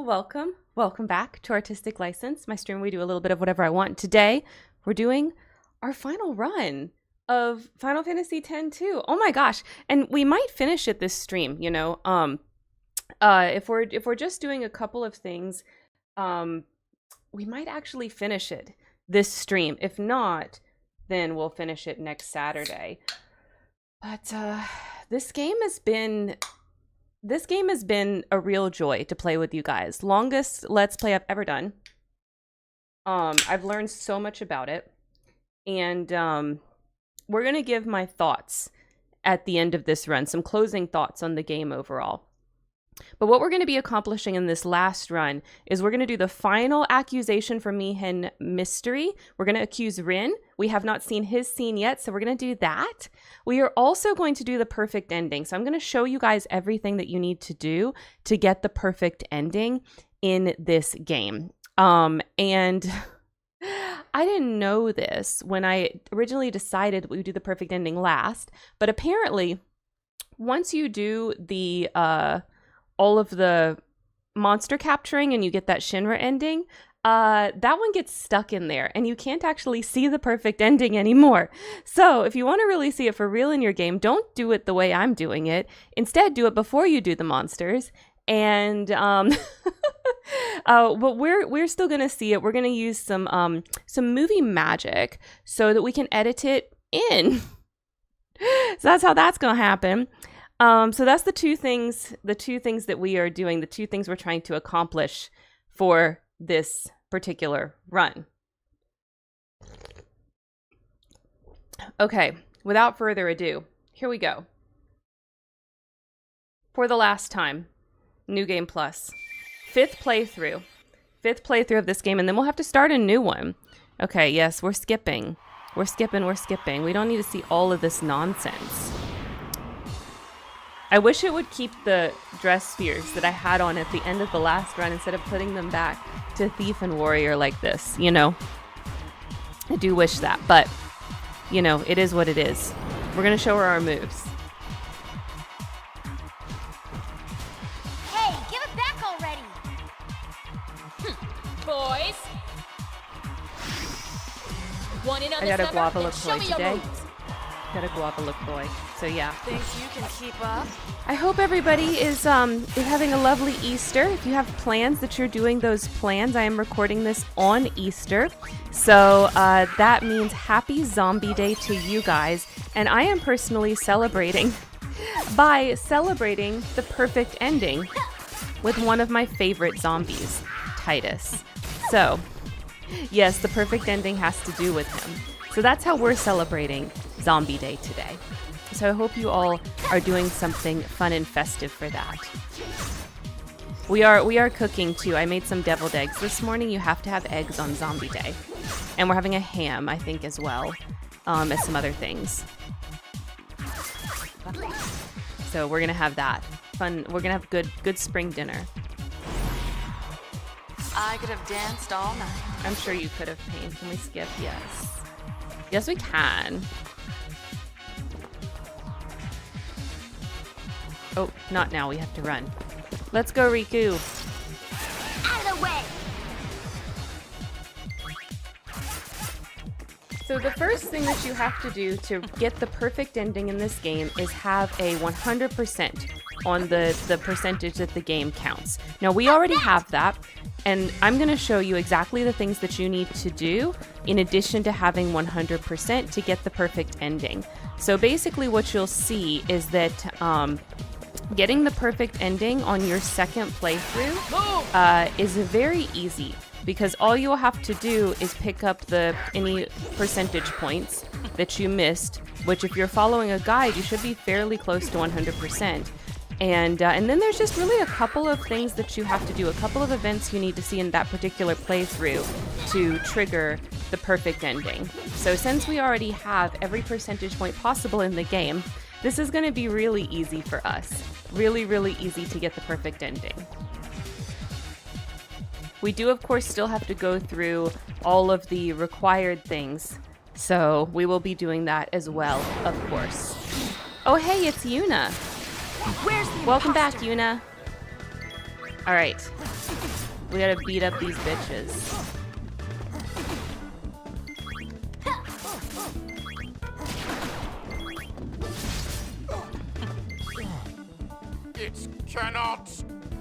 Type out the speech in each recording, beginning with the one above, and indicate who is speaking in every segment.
Speaker 1: Welcome back to Artistic License, my stream. We do a little bit of whatever I want. Today, we're doing our final run of Final Fantasy X-2. Oh my gosh. And we might finish it this stream, you know. If we're just doing a couple of things, we might actually finish it this stream. If not, then we'll finish it next Saturday. But this game has been a real joy to play with you guys. Longest Let's Play I've ever done. I've learned so much about it. And we're going to give my thoughts at the end of this run, some closing thoughts on the game overall. But what we're going to be accomplishing in this last run is we're going to do the final accusation for Mihin mystery. We're going to accuse Rin. We have not seen his scene yet, so we're going to do that. We are also going to do the perfect ending. So I'm going to show you guys everything that you need to do to get the perfect ending in this game. And I didn't know this when I originally decided we would do the perfect ending last, but apparently once you do the all of the monster capturing and you get that Shinra ending, that one gets stuck in there and you can't actually see the perfect ending anymore. So if you want to really see it for real in your game, don't do it the way I'm doing it. Instead, do it before you do the monsters. And but we're still gonna see it. We're gonna use some movie magic so that we can edit it in. So that's how that's gonna happen. So that's the two things that we are doing, the two things we're trying to accomplish for this particular run. Okay, without further ado, here we go. For the last time, New Game Plus. Fifth playthrough of this game, and then we'll have to start a new one. Okay, yes, we're skipping. We don't need to see all of this nonsense. I wish it would keep the dress spheres that I had on at the end of the last run instead of putting them back to Thief and Warrior like this, you know? I do wish that, but, you know, it is what it is. We're going to show her our moves.
Speaker 2: Hey, give it back already!
Speaker 3: Boys! One in on
Speaker 1: I got a
Speaker 3: this
Speaker 1: guava
Speaker 3: number,
Speaker 1: LaCroix
Speaker 3: show me your
Speaker 1: today.
Speaker 3: moves.
Speaker 1: Got a guava LaCroix. So yeah.
Speaker 2: Think you can keep up?
Speaker 1: I hope everybody is having a lovely Easter. If you have plans that you're doing those plans, I am recording this on Easter. So that means happy Zombie Day to you guys. And I am personally celebrating by celebrating the perfect ending with one of my favorite zombies, Titus. So yes, the perfect ending has to do with him. So that's how we're celebrating Zombie Day today. So I hope you all are doing something fun and festive for that. We are cooking too. I made some deviled eggs this morning. You have to have eggs on Zombie Day. And we're having a ham, I think, as well, as some other things. So we're gonna have that fun. We're gonna have good spring dinner.
Speaker 2: I could have danced all night.
Speaker 1: I'm sure you could have, Pain. Can we skip? Yes. Yes, we can. Oh, not now. We have to run. Let's go, Riku.
Speaker 2: Out of the way!
Speaker 1: So the first thing that you have to do to get the perfect ending in this game is have a 100% on the percentage that the game counts. Now, we already have that, and I'm going to show you exactly the things that you need to do in addition to having 100% to get the perfect ending. So basically what you'll see is that getting the perfect ending on your second playthrough is very easy, because all you'll have to do is pick up any percentage points that you missed, which if you're following a guide, you should be fairly close to 100%. And then there's just really a couple of things that you have to do, a couple of events you need to see in that particular playthrough to trigger the perfect ending. So since we already have every percentage point possible in the game, this is going to be really easy for us. Really, really easy to get the perfect ending. We do, of course, still have to go through all of the required things, so we will be doing that as well, of course. Oh, hey, it's Yuna.
Speaker 2: Where's the
Speaker 1: Welcome back,
Speaker 2: imposter?
Speaker 1: Yuna. Alright. We gotta beat up these bitches.
Speaker 3: It cannot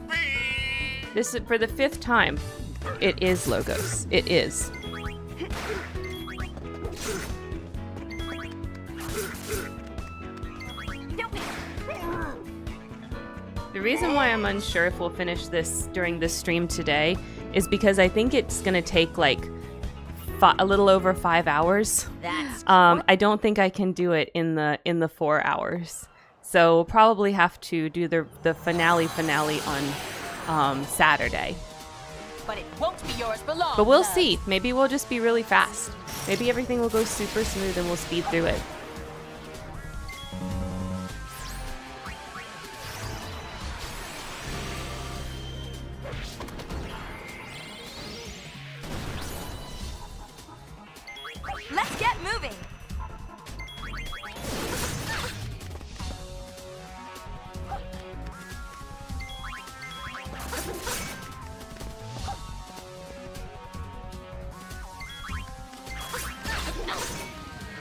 Speaker 3: be!
Speaker 1: This is for the 5th time. It is Logos. It is. The reason why I'm unsure if we'll finish this during this stream today is because I think it's gonna take like a little over 5 hours. I don't think I can do it in the 4 hours. So we'll probably have to do the finale on Saturday.
Speaker 2: But it won't be yours for long.
Speaker 1: But we'll see. Maybe we'll just be really fast. Maybe everything will go super smooth and we'll speed through it.
Speaker 2: Let's get moving.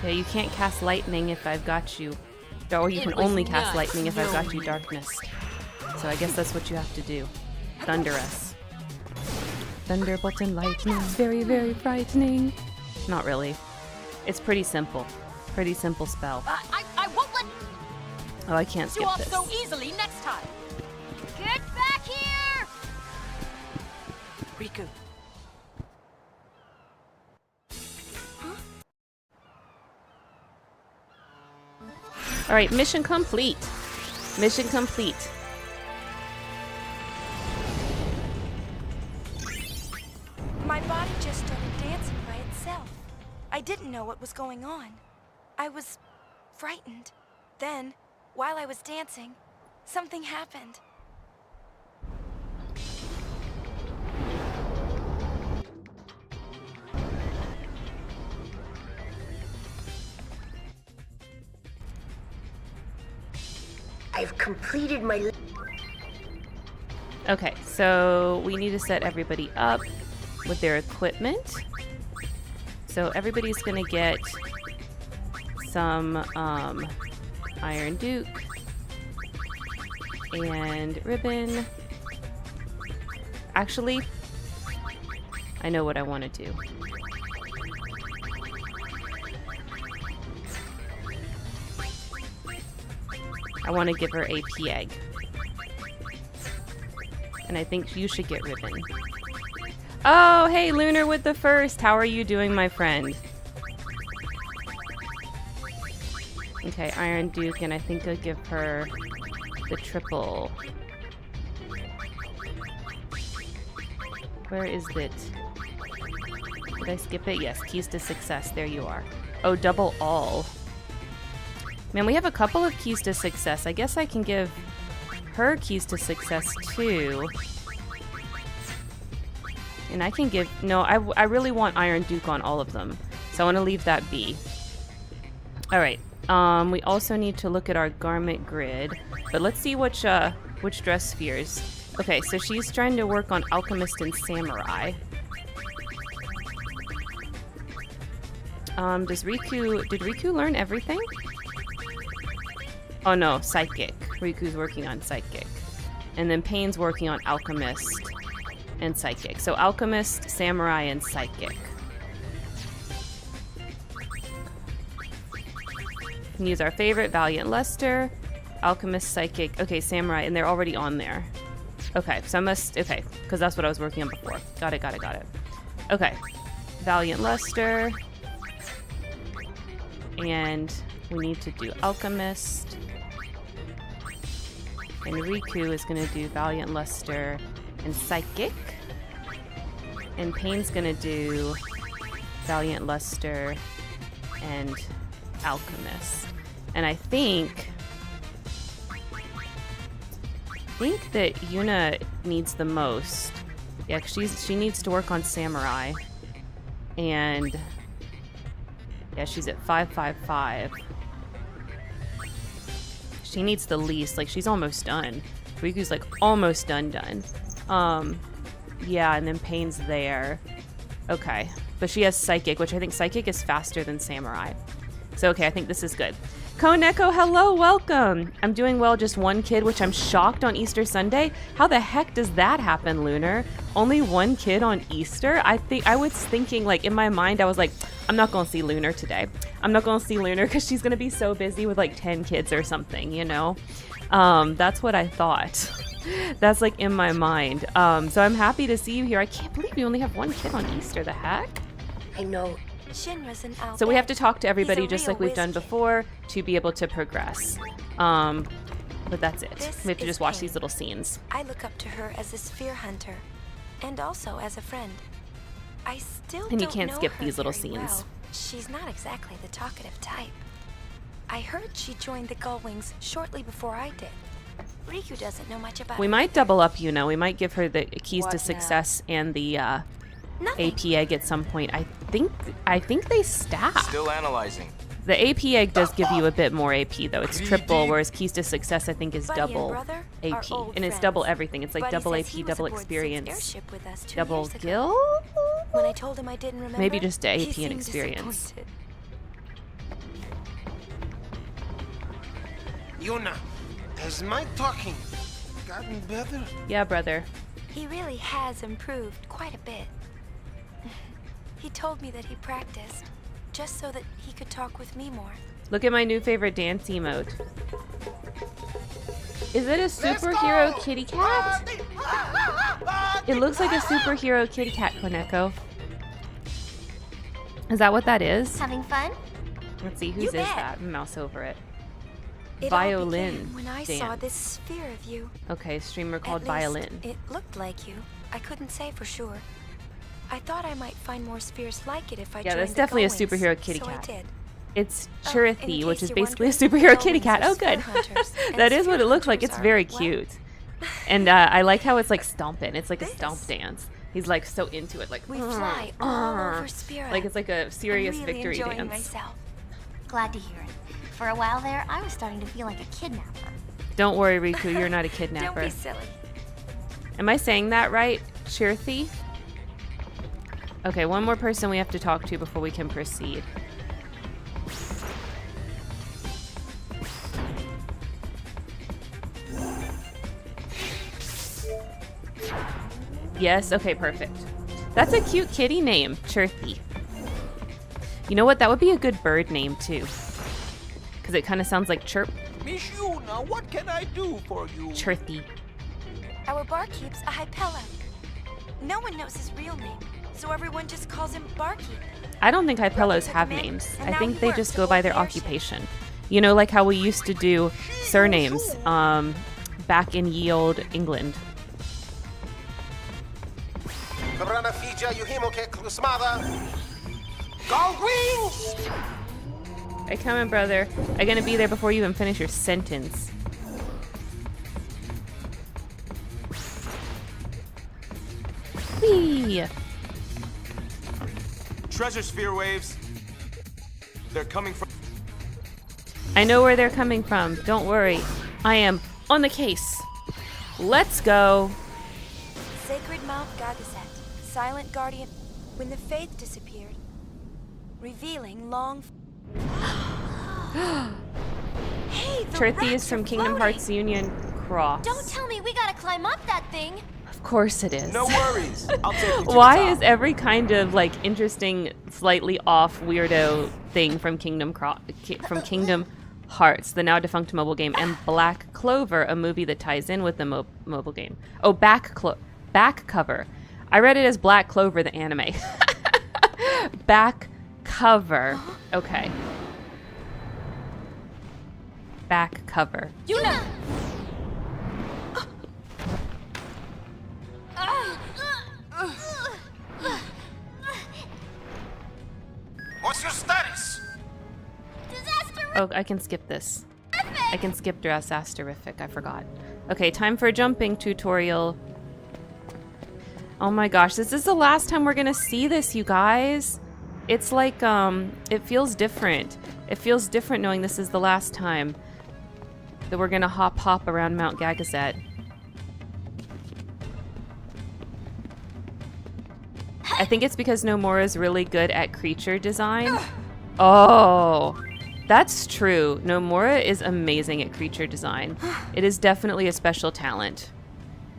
Speaker 1: Yeah, you can't cast lightning if I've got you. Or you can only cast lightning if I've got you darkness. So I guess that's what you have to do. Thunder us. Thunderbolt and lightning. Very, very frightening. Not really. It's pretty simple. Pretty simple spell.
Speaker 2: I won't let
Speaker 1: Oh, I can't
Speaker 2: you
Speaker 1: skip
Speaker 2: off
Speaker 1: this.
Speaker 2: so easily next time. Get back here! Riku.
Speaker 1: Alright, mission complete. Mission complete.
Speaker 4: My body just started dancing by itself. I didn't know what was going on. I was frightened. Then, while I was dancing, something happened.
Speaker 5: I've completed my...
Speaker 1: Okay, so we need to set everybody up with their equipment. So everybody's gonna get some Iron Duke and ribbon. Actually, I know what I want to do. I want to give her AP egg. And I think you should get ribbon. Oh, hey, Lunar with the first. How are you doing, my friend? Okay, Iron Duke, and I think I'll give her the triple. Where is it? Did I skip it? Yes, keys to success. There you are. Oh, double all. Man, we have a couple of keys to success. I guess I can give her keys to success too. And I can give... No, I really want Iron Duke on all of them. So I want to leave that be. Alright. We also need to look at our garment grid. But let's see which dress spheres. Okay, so she's trying to work on Alchemist and Samurai. Did Riku learn everything? Oh no, Psychic. Riku's working on Psychic. And then Pain's working on Alchemist and Psychic. So Alchemist, Samurai, and Psychic. We can use our favorite, Valiant Luster, Alchemist, Psychic. Okay, Samurai, and they're already on there. Okay, so I must... Okay, because that's what I was working on before. Got it. Okay. Valiant Luster. And we need to do Alchemist. And Riku is going to do Valiant Luster and Psychic. And Pain's going to do Valiant Luster and Alchemist. And I think that Yuna needs the most. Yeah, 'cause she needs to work on Samurai. And yeah, she's at 555. She needs the least. Like, she's almost done. Riku's like almost done. Yeah, and then Pain's there. Okay. But she has Psychic, which I think Psychic is faster than Samurai. So, okay, I think this is good. Koneko, hello, welcome. I'm doing well, just one kid, which I'm shocked on Easter Sunday. How the heck does that happen, Lunar? Only one kid on Easter? I was thinking, like, in my mind, I was like, I'm not going to see Lunar today. I'm not going to see Lunar because she's going to be so busy with, like, 10 kids or something, you know? That's what I thought. That's, like, in my mind. So I'm happy to see you here. I can't believe you only have one kid on Easter. The heck?
Speaker 5: I know.
Speaker 4: Shinra's an Al.
Speaker 1: So we have to talk to everybody
Speaker 4: He's a
Speaker 1: just
Speaker 4: real
Speaker 1: like we've done
Speaker 4: whiz kid.
Speaker 1: before to be able to progress. But that's it.
Speaker 4: This
Speaker 1: We have to
Speaker 4: is
Speaker 1: just watch
Speaker 4: Pain.
Speaker 1: these little scenes.
Speaker 4: I look up to her as a sphere hunter, and also as a friend. I still
Speaker 1: And you
Speaker 4: don't
Speaker 1: can't
Speaker 4: know
Speaker 1: skip
Speaker 4: her
Speaker 1: these little
Speaker 4: very
Speaker 1: scenes.
Speaker 4: well. She's not exactly the talkative type. I heard she joined the Gullwings shortly before I did. Riku doesn't know much about
Speaker 1: We
Speaker 4: her
Speaker 1: might
Speaker 4: either.
Speaker 1: double up, you know. We might give her the keys
Speaker 5: What
Speaker 1: to
Speaker 5: now?
Speaker 1: success and the
Speaker 4: Nothing.
Speaker 1: AP egg at some point. I think they stack.
Speaker 6: Still analyzing.
Speaker 1: The AP egg does give you a bit more AP though. It's triple, whereas keys to success I think is
Speaker 4: Buddy and
Speaker 1: double
Speaker 4: brother are
Speaker 1: AP,
Speaker 4: old
Speaker 1: and it's
Speaker 4: friends.
Speaker 1: double everything. It's like
Speaker 4: Buddy
Speaker 1: double
Speaker 4: says
Speaker 1: AP,
Speaker 4: he was
Speaker 1: double
Speaker 4: aboard Sid's
Speaker 1: experience,
Speaker 4: airship with us 2
Speaker 1: double
Speaker 4: years ago.
Speaker 1: gil.
Speaker 4: When I told him I didn't remember,
Speaker 1: Maybe just the
Speaker 4: he
Speaker 1: AP and
Speaker 4: seemed
Speaker 1: experience.
Speaker 4: disappointed.
Speaker 3: Yuna, has my talking gotten better?
Speaker 1: Yeah, brother.
Speaker 4: He really has improved quite a bit. He told me that he practiced just so that he could talk with me more.
Speaker 1: Look at my new favorite dance emote. Is it a superhero kitty cat? It looks like a superhero kitty cat, Koneko. Is that what that is?
Speaker 2: Having fun?
Speaker 1: Let's see, whose
Speaker 4: You
Speaker 1: is
Speaker 4: bet.
Speaker 1: that? Mouse over it.
Speaker 4: It all
Speaker 1: Violin
Speaker 4: began when I saw
Speaker 1: dance.
Speaker 4: this sphere of you.
Speaker 1: Okay, streamer called
Speaker 4: At least,
Speaker 1: Violin.
Speaker 4: it looked like you. I couldn't say for sure. I thought I might find more spheres like it if I
Speaker 1: Yeah,
Speaker 4: joined
Speaker 1: that's
Speaker 4: the
Speaker 1: definitely a
Speaker 4: Gullwings,
Speaker 1: superhero kitty
Speaker 4: so
Speaker 1: cat.
Speaker 4: I did.
Speaker 1: It's
Speaker 4: Oh, in
Speaker 1: Chirithy, which
Speaker 4: case
Speaker 1: is
Speaker 4: you're
Speaker 1: basically a
Speaker 4: wondering,
Speaker 1: superhero
Speaker 4: the
Speaker 1: kitty cat.
Speaker 4: Gullwings
Speaker 1: Oh,
Speaker 4: are sphere
Speaker 1: good.
Speaker 4: hunters, and
Speaker 1: That is what it
Speaker 4: sphere
Speaker 1: looks like.
Speaker 4: hunters
Speaker 1: It's
Speaker 4: are,
Speaker 1: very
Speaker 4: well,
Speaker 1: cute. And I like how it's like stomping. It's like a
Speaker 4: This.
Speaker 1: stomp dance. He's like so into it, like
Speaker 4: We fly all over Spira.
Speaker 1: like it's like a serious
Speaker 4: I'm really
Speaker 1: victory
Speaker 4: enjoying
Speaker 1: dance.
Speaker 4: myself.
Speaker 2: Glad to hear it. For a while there, I was starting to feel like a kidnapper.
Speaker 1: Don't worry, Riku, you're not a
Speaker 4: Don't
Speaker 1: kidnapper.
Speaker 4: be silly.
Speaker 1: Am I saying that right, Chirithy? Okay, one more person we have to talk to before we can proceed. Yes, okay, perfect. That's a cute kitty name, Chirithy. You know what? That would be a good bird name, too. Because it kind of sounds like chirp.
Speaker 6: Miss Yuna, what can I do for you?
Speaker 1: Chirithy.
Speaker 4: Our barkeep's a Hypella. No one knows his real name, so everyone just calls him Barkeep.
Speaker 1: I don't think Hypelos
Speaker 4: took
Speaker 1: have
Speaker 4: him in,
Speaker 1: names.
Speaker 4: and
Speaker 1: I
Speaker 4: now
Speaker 1: think
Speaker 4: he
Speaker 1: they
Speaker 4: works
Speaker 1: just go
Speaker 4: aboard
Speaker 1: by their
Speaker 4: the airship.
Speaker 1: occupation. You know, like how we used to do surnames back in ye olde England.
Speaker 3: Gullwings!
Speaker 1: Hey, coming, brother. I'm gonna be there before you even finish your sentence. Whee!
Speaker 6: Treasure sphere waves. They're coming from.
Speaker 1: I know where they're coming from. Don't worry. I am on the case. Let's go.
Speaker 4: Sacred Mount Gagazet, silent guardian. When the faith disappeared, revealing long. Hey, the
Speaker 1: Trithi
Speaker 4: rats
Speaker 1: is from
Speaker 4: are
Speaker 1: Kingdom
Speaker 4: floating.
Speaker 1: Hearts Union Cross.
Speaker 2: Don't tell me we gotta climb up that thing.
Speaker 1: Of course it is.
Speaker 6: No worries. I'll take you to the
Speaker 1: Why
Speaker 6: top.
Speaker 1: is every kind of like interesting, slightly off weirdo thing from Kingdom Hearts, the now defunct mobile game, and Black Clover, a movie that ties in with the mobile game? Oh, back cover. I read it as Black Clover, the anime. Back cover. Okay. Back cover.
Speaker 2: Yuna!
Speaker 3: What's your status?
Speaker 2: Disaster!
Speaker 1: Oh, I can skip this. I can skip Dressasterific. I forgot. Okay, time for a jumping tutorial. Oh my gosh, this is the last time we're gonna see this, you guys. It's like, it feels different. It feels different knowing this is the last time that we're gonna hop around Mount Gagazet. I think it's because Nomura is really good at creature design. Oh, that's true. Nomura is amazing at creature design. It is definitely a special talent.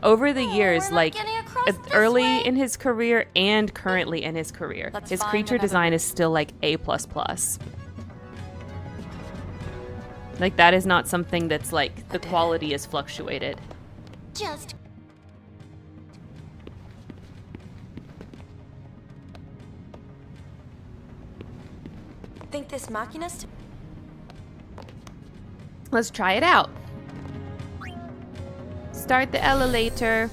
Speaker 1: Over the years,
Speaker 2: we're not
Speaker 1: like
Speaker 2: getting across this
Speaker 1: early
Speaker 2: way.
Speaker 1: in his career and currently in his career,
Speaker 4: Let's
Speaker 1: his
Speaker 4: find
Speaker 1: creature
Speaker 4: another
Speaker 1: design is still like A++. Like that is not something that's like the quality is fluctuated.
Speaker 2: Just
Speaker 4: Think this machina's
Speaker 1: Let's try it out. Start the elevator.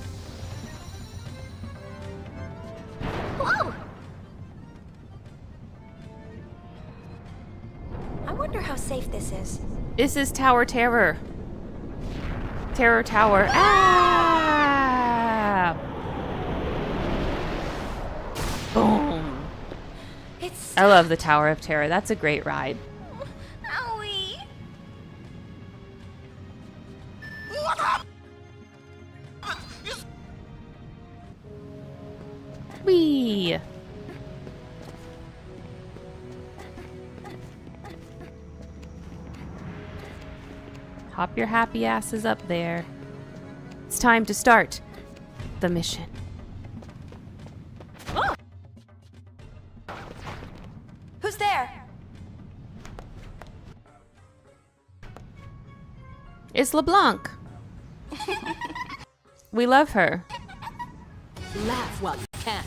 Speaker 2: whoa!
Speaker 4: I wonder how safe this is.
Speaker 1: This is Tower Terror. Terror Tower. Ah! Boom.
Speaker 4: It's
Speaker 1: I love the Tower of Terror. That's a great ride.
Speaker 2: Owie!
Speaker 1: Whee! Hop your happy asses up there. It's time to start the mission.
Speaker 4: Who's there?
Speaker 1: It's LeBlanc. We love her.
Speaker 7: Laugh while you can.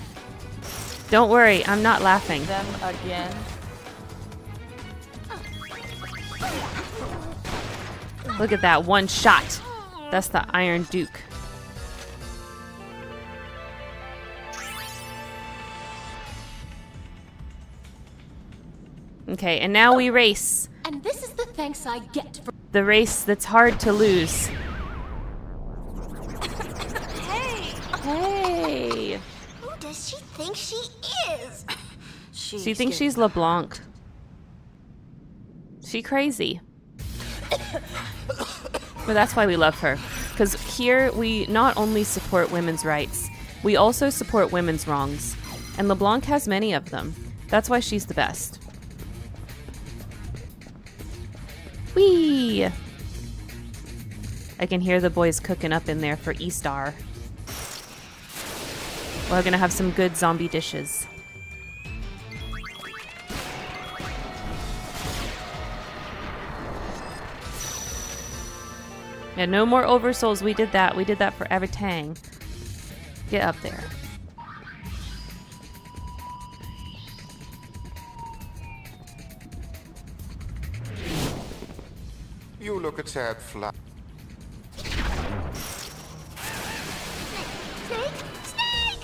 Speaker 1: Don't worry, I'm not laughing.
Speaker 7: Them again.
Speaker 1: Look at that one shot. That's the Iron Duke. Okay, and now we race.
Speaker 7: And this is the thanks I get for
Speaker 1: The race that's hard to lose. Hey!
Speaker 2: Who does she think she is?
Speaker 1: She thinks she's LeBlanc. She crazy. But that's why we love her. Because here we not only support women's rights, we also support women's wrongs. And LeBlanc has many of them. That's why she's the best. Whee! I can hear the boys cooking up in there for E-Star. We're gonna have some good zombie dishes. Yeah, no more oversouls. We did that. We did that for everything. Get up there.
Speaker 6: You look a sad fly.
Speaker 2: Snake! Snake!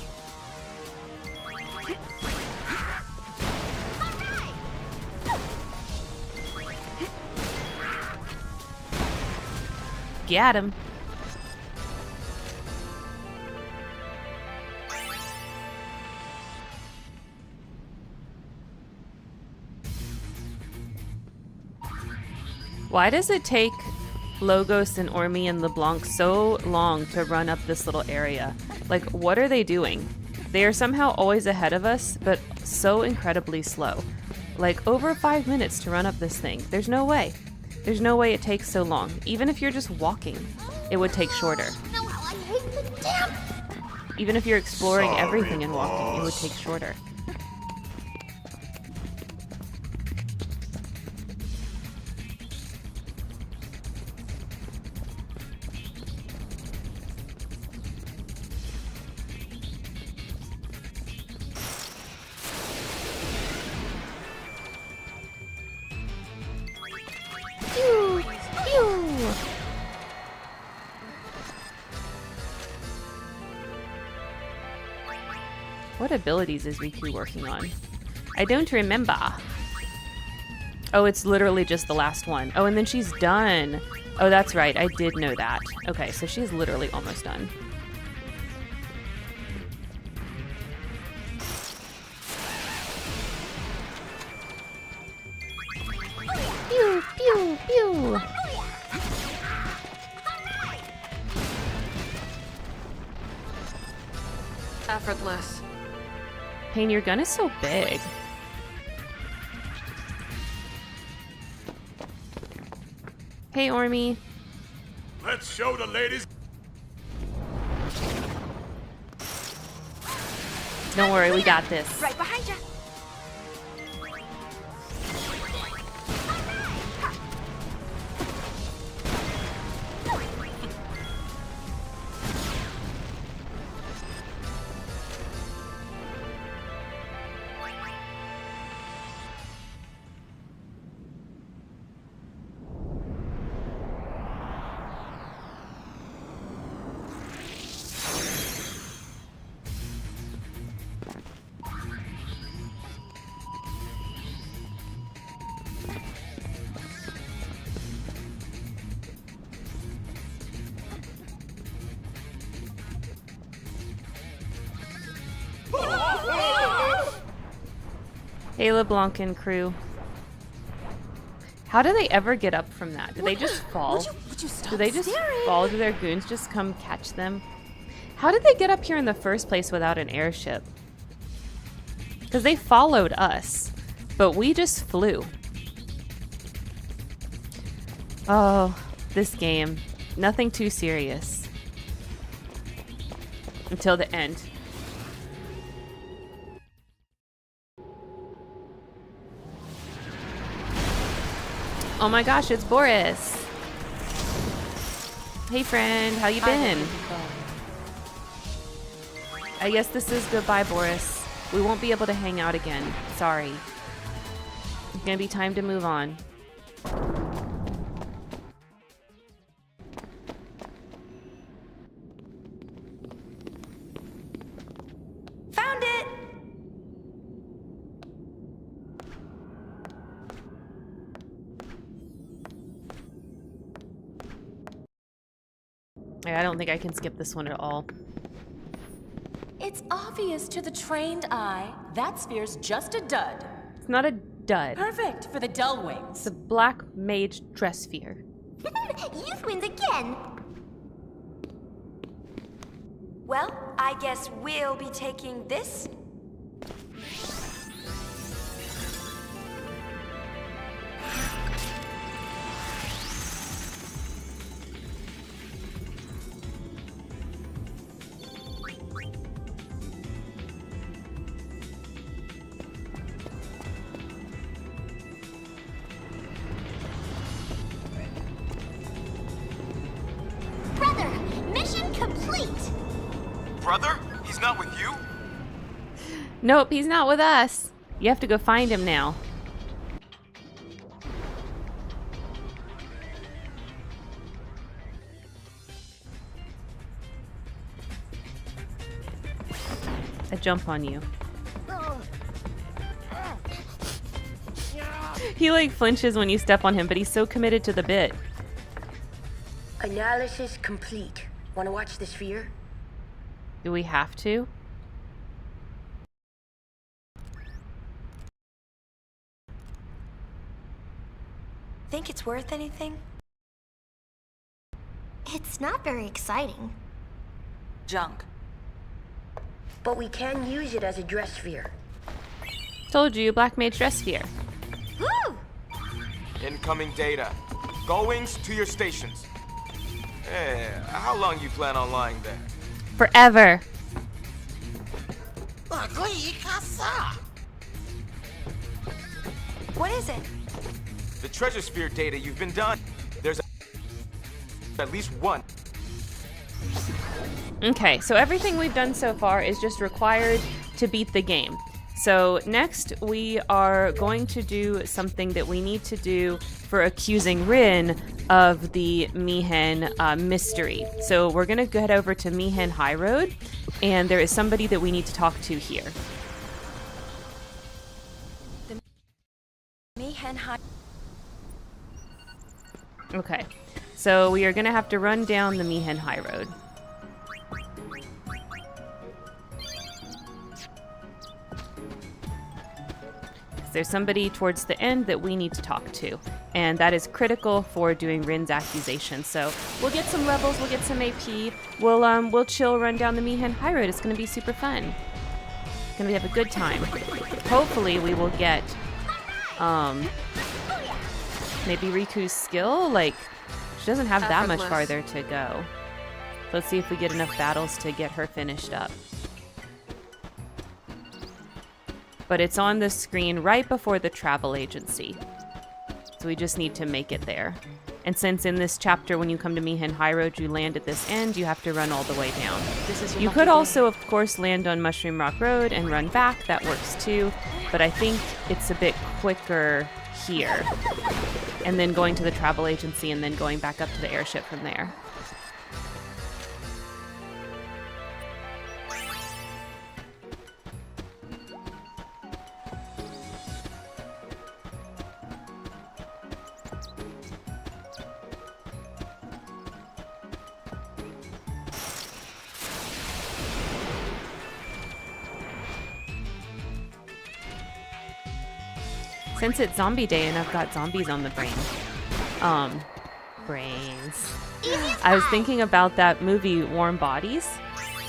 Speaker 1: Get him. Why does it take Logos and Ormi and LeBlanc so long to run up this little area? Like, what are they doing? They are somehow always ahead of us, but so incredibly slow. Like, over 5 minutes to run up this thing. There's no way. There's no way it takes so long. Even if you're just walking, it would take shorter.
Speaker 2: No, I hate the damn.
Speaker 1: Even if you're exploring everything and walking, it would take shorter. Pew! Pew! What abilities is Riku working on? I don't remember. Oh, it's literally just the last one. Oh, and then she's done. Oh, that's right. I did know that. Okay, so she's literally almost done. Pew, pew, pew.
Speaker 7: effortless.
Speaker 1: Payne, your gun is so big. Hey, Ormy.
Speaker 6: Let's show the ladies.
Speaker 1: Don't worry, we got this.
Speaker 4: Right behind you.
Speaker 1: Hey, LeBlanc and crew. How do they ever get up from that? Do they just fall? Do they just fall? Do their goons just come catch them? How did they get up here in the first place without an airship? Because they followed us, but we just flew. Oh, this game. Nothing too serious. Until the end. Oh my gosh, it's Boris. Hey friend, how you been? I guess this is goodbye, Boris. We won't be able to hang out again. Sorry. It's gonna be time to move on.
Speaker 4: Found it!
Speaker 1: I don't think I can skip this one at all.
Speaker 7: It's obvious to the trained eye that sphere's just a dud.
Speaker 1: It's not a dud.
Speaker 7: Perfect for the dull
Speaker 1: It's
Speaker 7: wings.
Speaker 1: a black mage dress sphere.
Speaker 2: Youth wins again.
Speaker 4: Well, I guess we'll be taking this.
Speaker 2: Brother, mission complete.
Speaker 6: Brother? He's not with you?
Speaker 1: Nope, he's not with us. You have to go find him now. I jump on you. He like flinches when you step on him, but he's so committed to the bit.
Speaker 5: Analysis complete. Want to watch the sphere?
Speaker 1: Do we have to?
Speaker 4: Think it's worth anything?
Speaker 2: It's not very exciting.
Speaker 4: Junk.
Speaker 5: But we can use it as a dress sphere.
Speaker 1: Told you, black mage dress sphere.
Speaker 2: Woo!
Speaker 6: Incoming data. Goings to your stations. Hey, how long you plan on lying there?
Speaker 1: Forever.
Speaker 4: What is it?
Speaker 6: The treasure sphere data you've been done. There's at least one.
Speaker 1: Okay, so everything we've done so far is just required to beat the game. So next we are going to do something that we need to do for accusing Rin of the Mihen mystery. So we're going to head over to Mihen Highroad, and there is somebody that we need to talk to here.
Speaker 4: Mihen High.
Speaker 1: Okay, so we are going to have to run down the Mihen Highroad. There's somebody towards the end that we need to talk to, and that is critical for doing Rin's accusation. So we'll get some levels, we'll get some AP, we'll chill, run down the Mihen Highroad. It's gonna be super fun. Gonna have a good time. Hopefully we will get maybe Riku's skill. Like, she doesn't have that much farther to go. Let's see if we get enough battles to get her finished up. But it's on the screen right before the travel agency. So we just need to make it there. And since in this chapter, when you come to Mihin Highroad, you land at this end, you have to run all the way down. You could also, of course, land on Mushroom Rock Road and run back. That works too. But I think it's a bit quicker here. And then going to the travel agency and then going back up to the airship from there. Since it's zombie day and I've got zombies on the brain. Brains. I was thinking about that movie, Warm Bodies.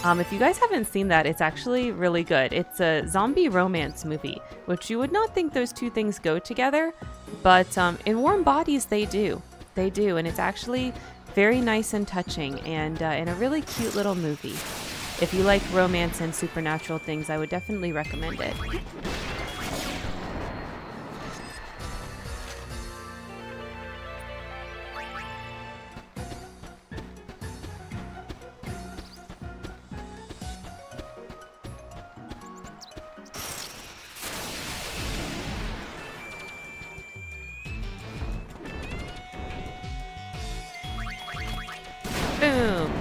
Speaker 1: If you guys haven't seen that, it's actually really good. It's a zombie romance movie, which you would not think those two things go together. But in Warm Bodies, they do. They do, and it's actually very nice and touching and a really cute little movie. If you like romance and supernatural things, I would definitely recommend it. Boom.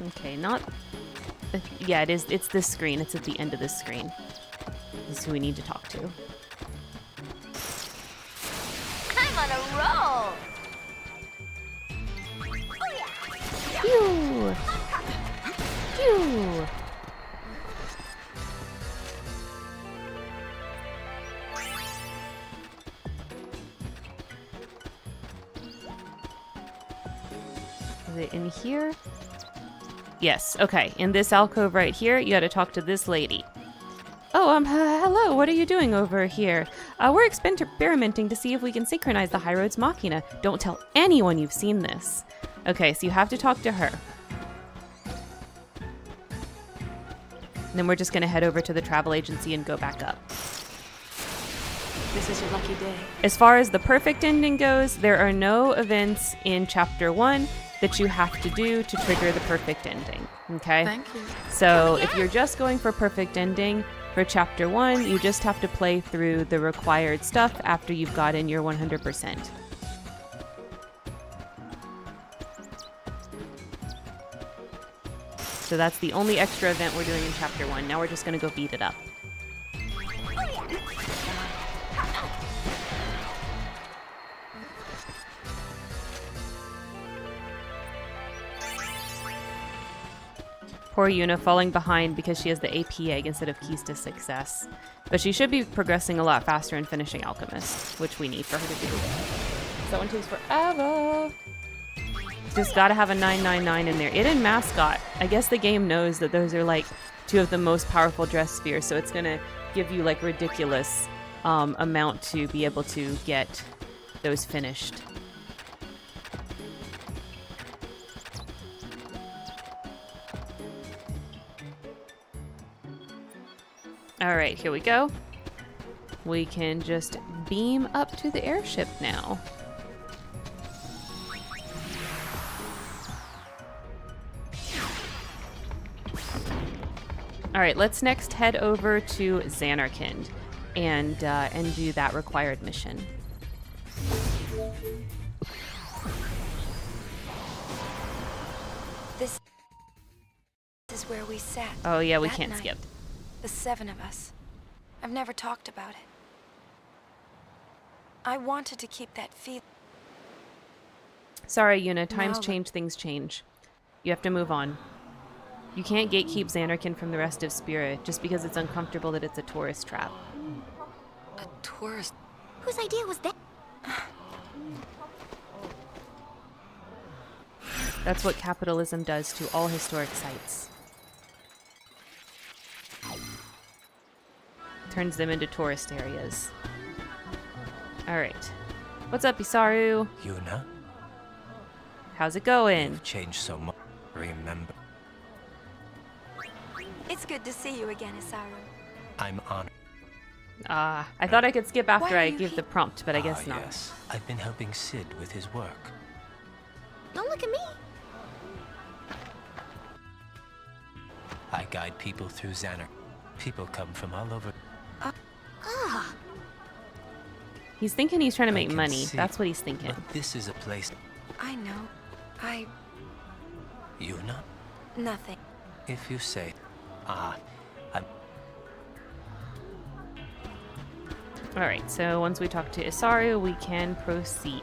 Speaker 1: Okay, not... yeah, it is. It's this screen. It's at the end of this screen. This is who we need to talk to.
Speaker 2: I'm on a roll.
Speaker 1: Phew! Phew! Is it in here? Yes, okay. In this alcove right here, you gotta talk to this lady. Oh, hello, what are you doing over here? We're experimenting to see if we can synchronize the Highroad's Machina. Don't tell anyone you've seen this. Okay, so you have to talk to her. And then we're just gonna head over to the travel agency and go back up.
Speaker 7: This is your lucky day.
Speaker 1: As far as the perfect ending goes, there are no events in Chapter 1 that you have to do to trigger the perfect ending, okay?
Speaker 7: Thank you.
Speaker 1: So if you're just going for perfect ending, for Chapter 1, you just have to play through the required stuff after you've gotten your 100%. So that's the only extra event we're doing in Chapter 1. Now we're just going to go beat it up. Poor Yuna falling behind because she has the AP egg instead of keys to success. But she should be progressing a lot faster and finishing Alchemist, which we need for her to do. That one takes forever. Just gotta have a 999 in there. It and Mascot. I guess the game knows that those are like two of the most powerful dress spheres, so it's gonna give you like ridiculous amount to be able to get those finished. Alright, here we go. We can just beam up to the airship now. Alright, let's next head over to Zanarkand and do that required mission.
Speaker 4: This is where we sat.
Speaker 1: Oh yeah, we
Speaker 4: that
Speaker 1: can't
Speaker 4: night.
Speaker 1: skip.
Speaker 4: The 7 of us. I've never talked about it. I wanted to keep that feeling.
Speaker 1: Sorry, Yuna, times
Speaker 4: No,
Speaker 1: change, things change. You have to move on. You can't gatekeep Zanarkand from the rest of Spirit just because it's uncomfortable that it's a tourist trap.
Speaker 4: A tourist?
Speaker 2: Whose idea was that?
Speaker 1: That's what capitalism does to all historic sites. Turns them into tourist areas. Alright. What's up, Isaru?
Speaker 8: Yuna,
Speaker 1: How's it going?
Speaker 8: you've changed so much. Remember,
Speaker 4: It's good to see you again, Isaru.
Speaker 8: I'm honored.
Speaker 1: I thought I could skip after
Speaker 4: Why are
Speaker 1: I
Speaker 4: you
Speaker 1: give the prompt, but I guess not.
Speaker 8: Yes, I've been helping Sid with his work.
Speaker 2: Don't look at me.
Speaker 8: I guide people through Zanarkand. People come from all over.
Speaker 1: He's thinking he's trying to
Speaker 8: I
Speaker 1: make
Speaker 8: can
Speaker 1: money.
Speaker 8: see,
Speaker 1: That's what he's thinking.
Speaker 8: But this is a place.
Speaker 4: I know.
Speaker 8: Yuna,
Speaker 4: Nothing.
Speaker 8: if you say. I'm.
Speaker 1: Alright, so once we talk to Isaru, we can proceed.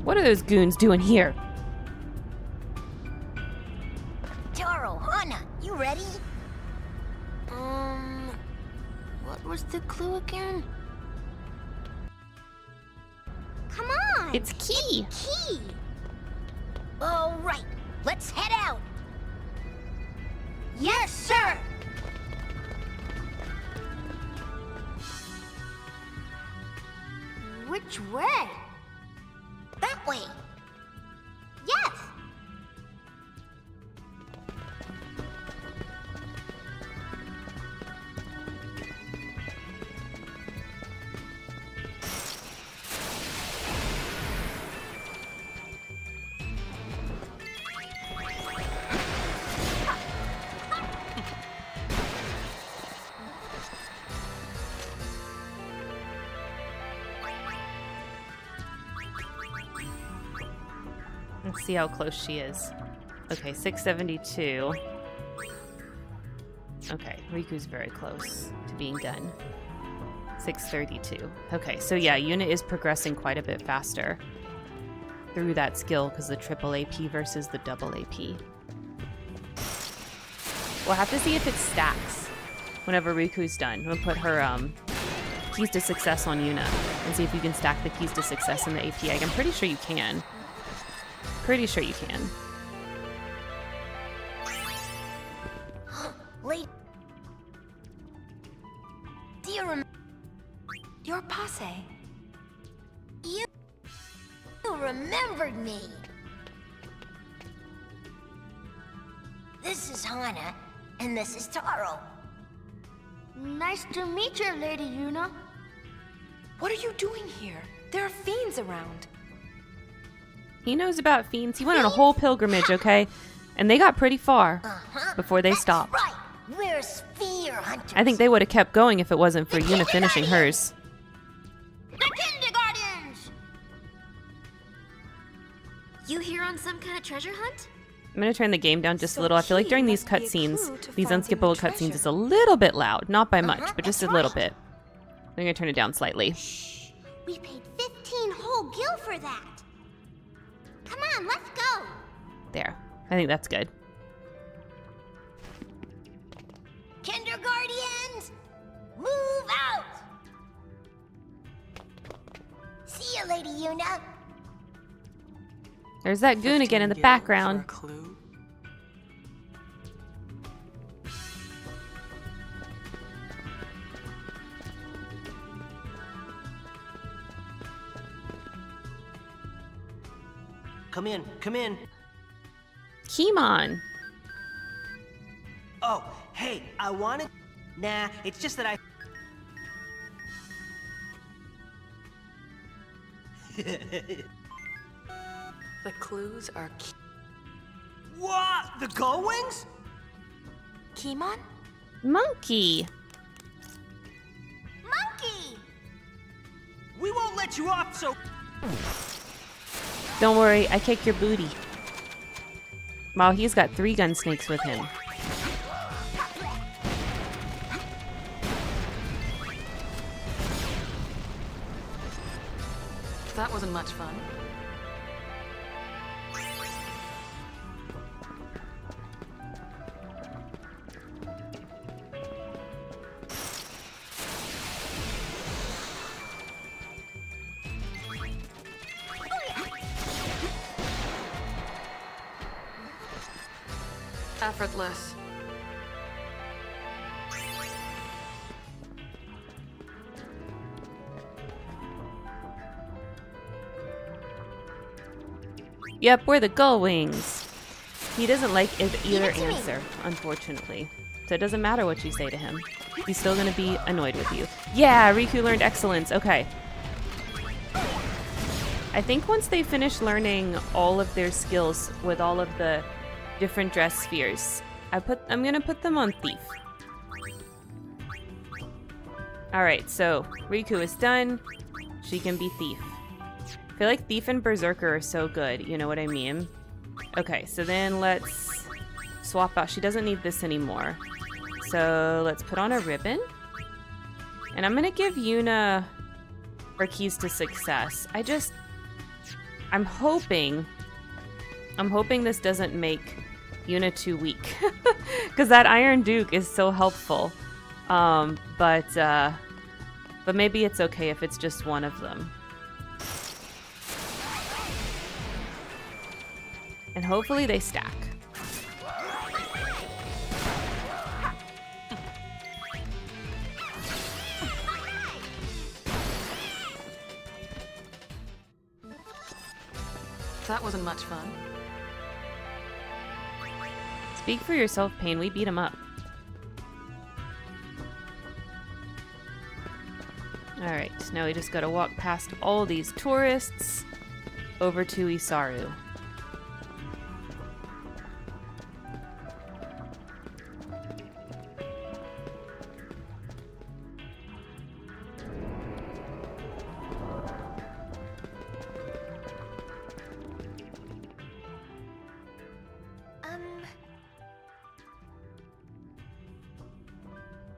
Speaker 1: What are those goons doing here?
Speaker 2: Taro, Hana, you ready? What was the clue again? Come on!
Speaker 1: It's Key!
Speaker 2: Key! All right, let's head out. Yes, sir! Which way? That way. Yes!
Speaker 1: Let's see how close she is. Okay, 672. Okay, Riku's very close to being done. 632. Okay, so yeah, Yuna is progressing quite a bit faster through that skill because the triple AP versus the double AP. We'll have to see if it stacks whenever Riku's done. We'll put her keys to success on Yuna and see if you can stack the keys to success in the AP egg. I'm pretty sure you can. Pretty sure you can.
Speaker 2: Late. Do you remember?
Speaker 4: You're Passe.
Speaker 2: You remembered me. This is Hana, and this is Taro. Nice to meet you, Lady Yuna.
Speaker 4: What are you doing here? There are fiends around.
Speaker 1: He knows about fiends. He went on a whole pilgrimage, okay? And they got pretty far before they stopped.
Speaker 2: Right, we're sphere hunters.
Speaker 1: I think they would have kept going if it wasn't for Yuna finishing hers.
Speaker 2: The kindergartens. You here on some kind of treasure hunt?
Speaker 1: I'm going to turn the game down just a
Speaker 4: So
Speaker 1: little. I feel like
Speaker 4: key
Speaker 1: during these
Speaker 4: must be a
Speaker 1: cutscenes,
Speaker 4: clue to
Speaker 1: these
Speaker 4: finding the
Speaker 1: unskippable cutscenes,
Speaker 4: treasure.
Speaker 1: it's a little bit loud. Not by much, but just a
Speaker 2: that's
Speaker 1: little
Speaker 2: right.
Speaker 1: bit. I'm going to turn it down slightly.
Speaker 2: We paid 15 whole gil for that. Come on, let's go.
Speaker 1: There. I think that's good.
Speaker 2: Kindergartens, move out. See you, Lady Yuna.
Speaker 1: There's that goon again in the background.
Speaker 9: Clue?
Speaker 10: Come in, come in.
Speaker 1: Keemon.
Speaker 10: Oh, hey, I wanted... Nah, it's just that I...
Speaker 9: The clues are key.
Speaker 10: What? The Gullwings?
Speaker 4: Keemon?
Speaker 1: Monkey.
Speaker 2: Monkey.
Speaker 10: We won't let you off so...
Speaker 1: Don't worry, I kick your booty. Wow, he's got 3 gun snakes with him.
Speaker 9: That wasn't much fun. Effortless.
Speaker 1: Yep, we're the Gull Wings. He doesn't like either
Speaker 2: it to me.
Speaker 1: answer, unfortunately. So it doesn't matter what you say to him. He's still gonna be annoyed with you. Yeah, Riku learned excellence. Okay. I think once they finish learning all of their skills with all of the different dress spheres, I'm gonna put them on Thief. Alright, so Riku is done. She can be Thief. I feel like Thief and Berserker are so good, you know what I mean? Okay, so then let's swap out. She doesn't need this anymore. So let's put on a ribbon. And I'm gonna give Yuna her keys to success. I'm hoping this doesn't make Yuna too weak. Because that Iron Duke is so helpful. But maybe it's okay if it's just one of them. And hopefully they stack.
Speaker 9: That wasn't much fun.
Speaker 1: Speak for yourself, Pain. We beat him up. Alright, now we just gotta walk past all these tourists over to Isaru.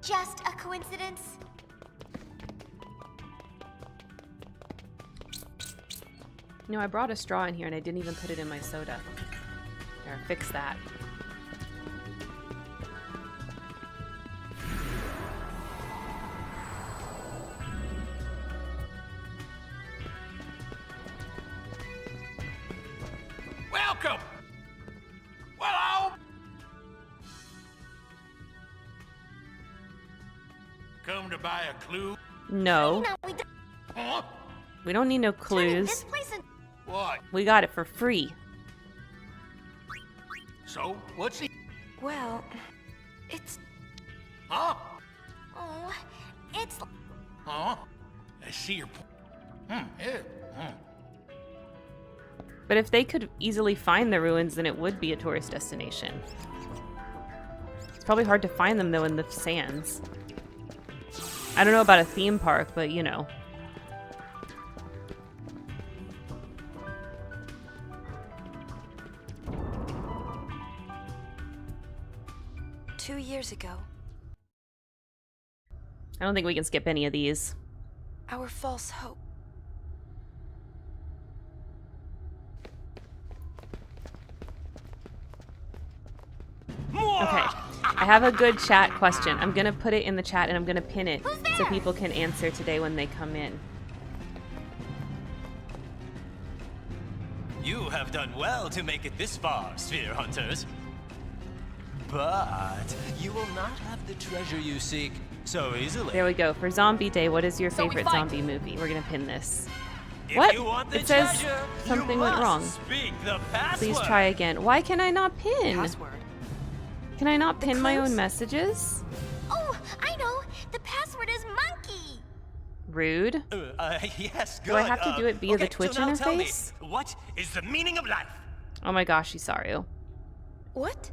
Speaker 2: Just a coincidence?
Speaker 1: You know, I brought a straw in here and I didn't even put it in my soda. There, fix that.
Speaker 6: Welcome! Hello!
Speaker 3: Come to buy a clue?
Speaker 1: No,
Speaker 2: No, we don't.
Speaker 3: Huh?
Speaker 1: we don't need no
Speaker 2: This
Speaker 1: clues.
Speaker 2: place is...
Speaker 3: What?
Speaker 1: We got it for free.
Speaker 3: So, what's he...
Speaker 4: Well, it's...
Speaker 3: Huh?
Speaker 2: Oh, it's...
Speaker 3: Huh? I see your point. Yeah.
Speaker 1: But if they could easily find the ruins, then it would be a tourist destination. It's probably hard to find them, though, in the sands. I don't know about a theme park, but you know.
Speaker 4: Two years ago,
Speaker 1: I don't think we can skip any of these.
Speaker 4: our false hope.
Speaker 1: Okay, I have a good chat question. I'm gonna put it in the chat and I'm gonna pin it so people can answer today when they come in.
Speaker 8: You have done well to make it this far, Sphere Hunters. But you will not have the treasure you seek so easily.
Speaker 1: There we go. For Zombie Day, what is your
Speaker 8: So we
Speaker 1: favorite
Speaker 8: fight.
Speaker 1: zombie movie? We're gonna pin this.
Speaker 8: If
Speaker 1: What?
Speaker 8: you want the
Speaker 1: It says
Speaker 8: treasure,
Speaker 1: something
Speaker 8: you
Speaker 1: went
Speaker 8: must
Speaker 1: wrong.
Speaker 8: Speak the password.
Speaker 1: Please try again. Why can I not pin?
Speaker 9: Password.
Speaker 1: Can I not pin my own
Speaker 4: clues?
Speaker 1: messages?
Speaker 2: Oh, I know. The password is monkey.
Speaker 1: Rude.
Speaker 8: Yes, good.
Speaker 1: Do I have to do it via the
Speaker 8: okay,
Speaker 1: Twitch
Speaker 8: so now tell me,
Speaker 1: interface?
Speaker 8: what is the meaning of life?
Speaker 1: Oh my gosh, Isaru.
Speaker 4: What?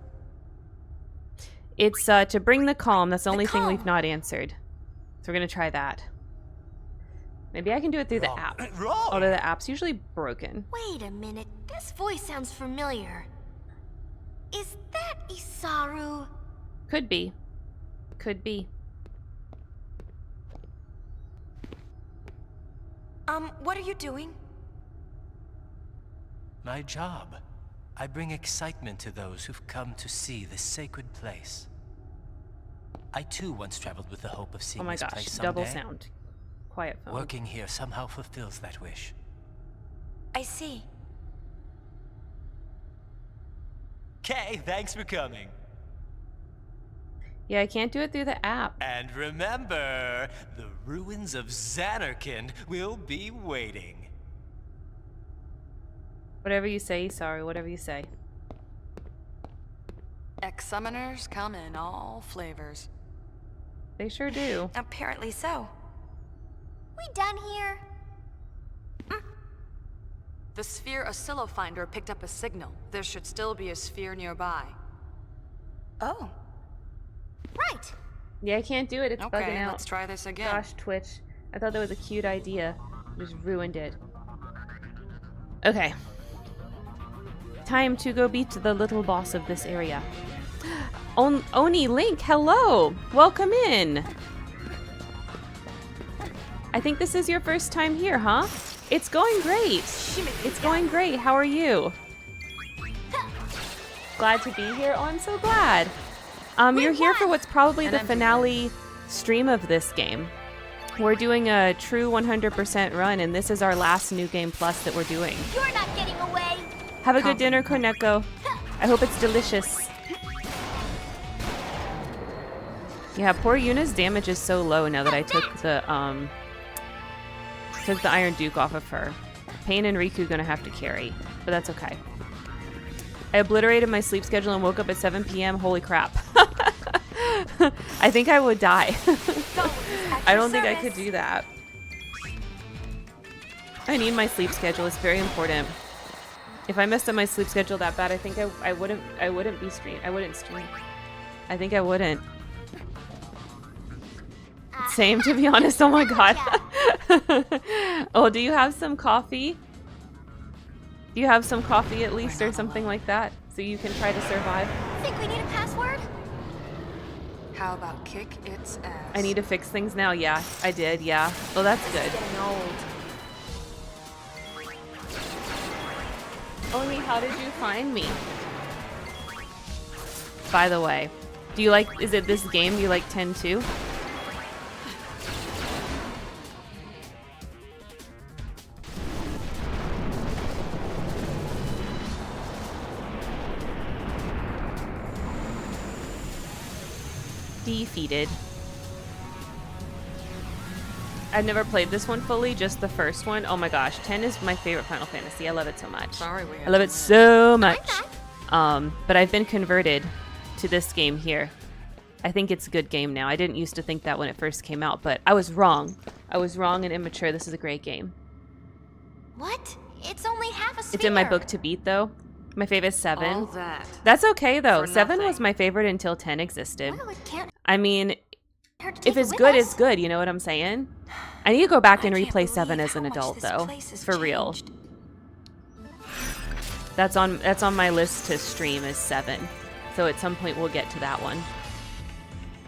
Speaker 1: It's to bring the calm. That's the only thing we've
Speaker 4: calm.
Speaker 1: not answered. So we're gonna try that. Maybe I can do it through the
Speaker 8: Wrong.
Speaker 1: app.
Speaker 8: Wrong.
Speaker 1: Although the app's usually broken.
Speaker 2: Wait a minute. This voice sounds familiar. Is that Isaru?
Speaker 1: Could be. Could be.
Speaker 4: What are you doing?
Speaker 8: My job. I bring excitement to those who've come to see this sacred place. I too once traveled with the hope of seeing
Speaker 1: Oh my
Speaker 8: this
Speaker 1: gosh,
Speaker 8: place someday.
Speaker 1: double sound. Quiet phone.
Speaker 8: Working here somehow fulfills that wish.
Speaker 4: I see.
Speaker 8: Okay, thanks for coming.
Speaker 1: Yeah, I can't do it through the app.
Speaker 8: And remember, the ruins of Zanarkand will be waiting.
Speaker 1: Whatever you say, sorry, whatever you say.
Speaker 9: Ex-summoners come in all flavors.
Speaker 1: They sure do.
Speaker 4: Apparently so.
Speaker 2: We done here?
Speaker 9: The sphere oscillo finder picked up a signal. There should still be a sphere nearby.
Speaker 4: Oh.
Speaker 2: Right.
Speaker 1: Yeah, I can't do it. It's bugging
Speaker 9: Okay,
Speaker 1: out.
Speaker 9: let's try this again.
Speaker 1: Gosh, Twitch. I thought that was a cute idea. Just ruined it. Okay. Time to go beat the little boss of this area. Oni Link, hello! Welcome in! I think this is your first time here, huh? It's going great! It's going great, how are you? Glad to be here? Oh, I'm so glad! You're here for what's probably the finale stream of this game. We're doing a true 100% run, and this is our last New Game Plus that we're doing.
Speaker 2: You're not getting away.
Speaker 1: Have a good dinner, Koneko. I hope it's delicious. Yeah, poor Yuna's damage is so low now that I took the Iron Duke off of her. Pain and Riku gonna have to carry, but that's okay. I obliterated my sleep schedule and woke up at 7 p.m. Holy crap. I think I would die. I don't think I could do that. I need my sleep schedule. It's very important. If I messed up my sleep schedule that bad, I think I wouldn't be stream. I wouldn't stream. I think I wouldn't. Same, to be honest. Oh my god. Oh, do you have some coffee? Do you have some coffee at least or something like that so you can try to survive?
Speaker 2: Think we need a password?
Speaker 9: How about kick its ass?
Speaker 1: I need to fix things now. Yeah, I did. Yeah. Well, that's good.
Speaker 4: Getting old.
Speaker 1: Oni, how did you find me? By the way, do you like, is it this game? Do you like 10-2? Defeated. I've never played this one fully, just the first one. Oh my gosh, 10 is my favorite Final Fantasy. I love it so much.
Speaker 9: Sorry,
Speaker 1: I love it so much. But I've been converted to this game here. I think it's a good game now. I didn't used to think that when it first came out, but I was wrong. I was wrong and immature. This is a great game.
Speaker 2: What? It's only half a sphere.
Speaker 1: It's in my book to beat, though. My favorite is 7.
Speaker 9: All that.
Speaker 1: That's okay, though.
Speaker 9: For
Speaker 1: 7 was
Speaker 9: nothing.
Speaker 1: my favorite until 10 existed.
Speaker 2: Well, it can't
Speaker 1: I mean,
Speaker 2: hurt to take
Speaker 1: if it's
Speaker 2: it with
Speaker 1: good,
Speaker 2: us.
Speaker 1: it's good. You know what I'm saying? I need to go back and
Speaker 4: I can't
Speaker 1: replay 7
Speaker 4: believe
Speaker 1: as an
Speaker 4: how much
Speaker 1: adult,
Speaker 4: this
Speaker 1: though.
Speaker 4: place has
Speaker 1: For real.
Speaker 4: changed.
Speaker 1: That's on my list to stream is 7. So at some point we'll get to that one.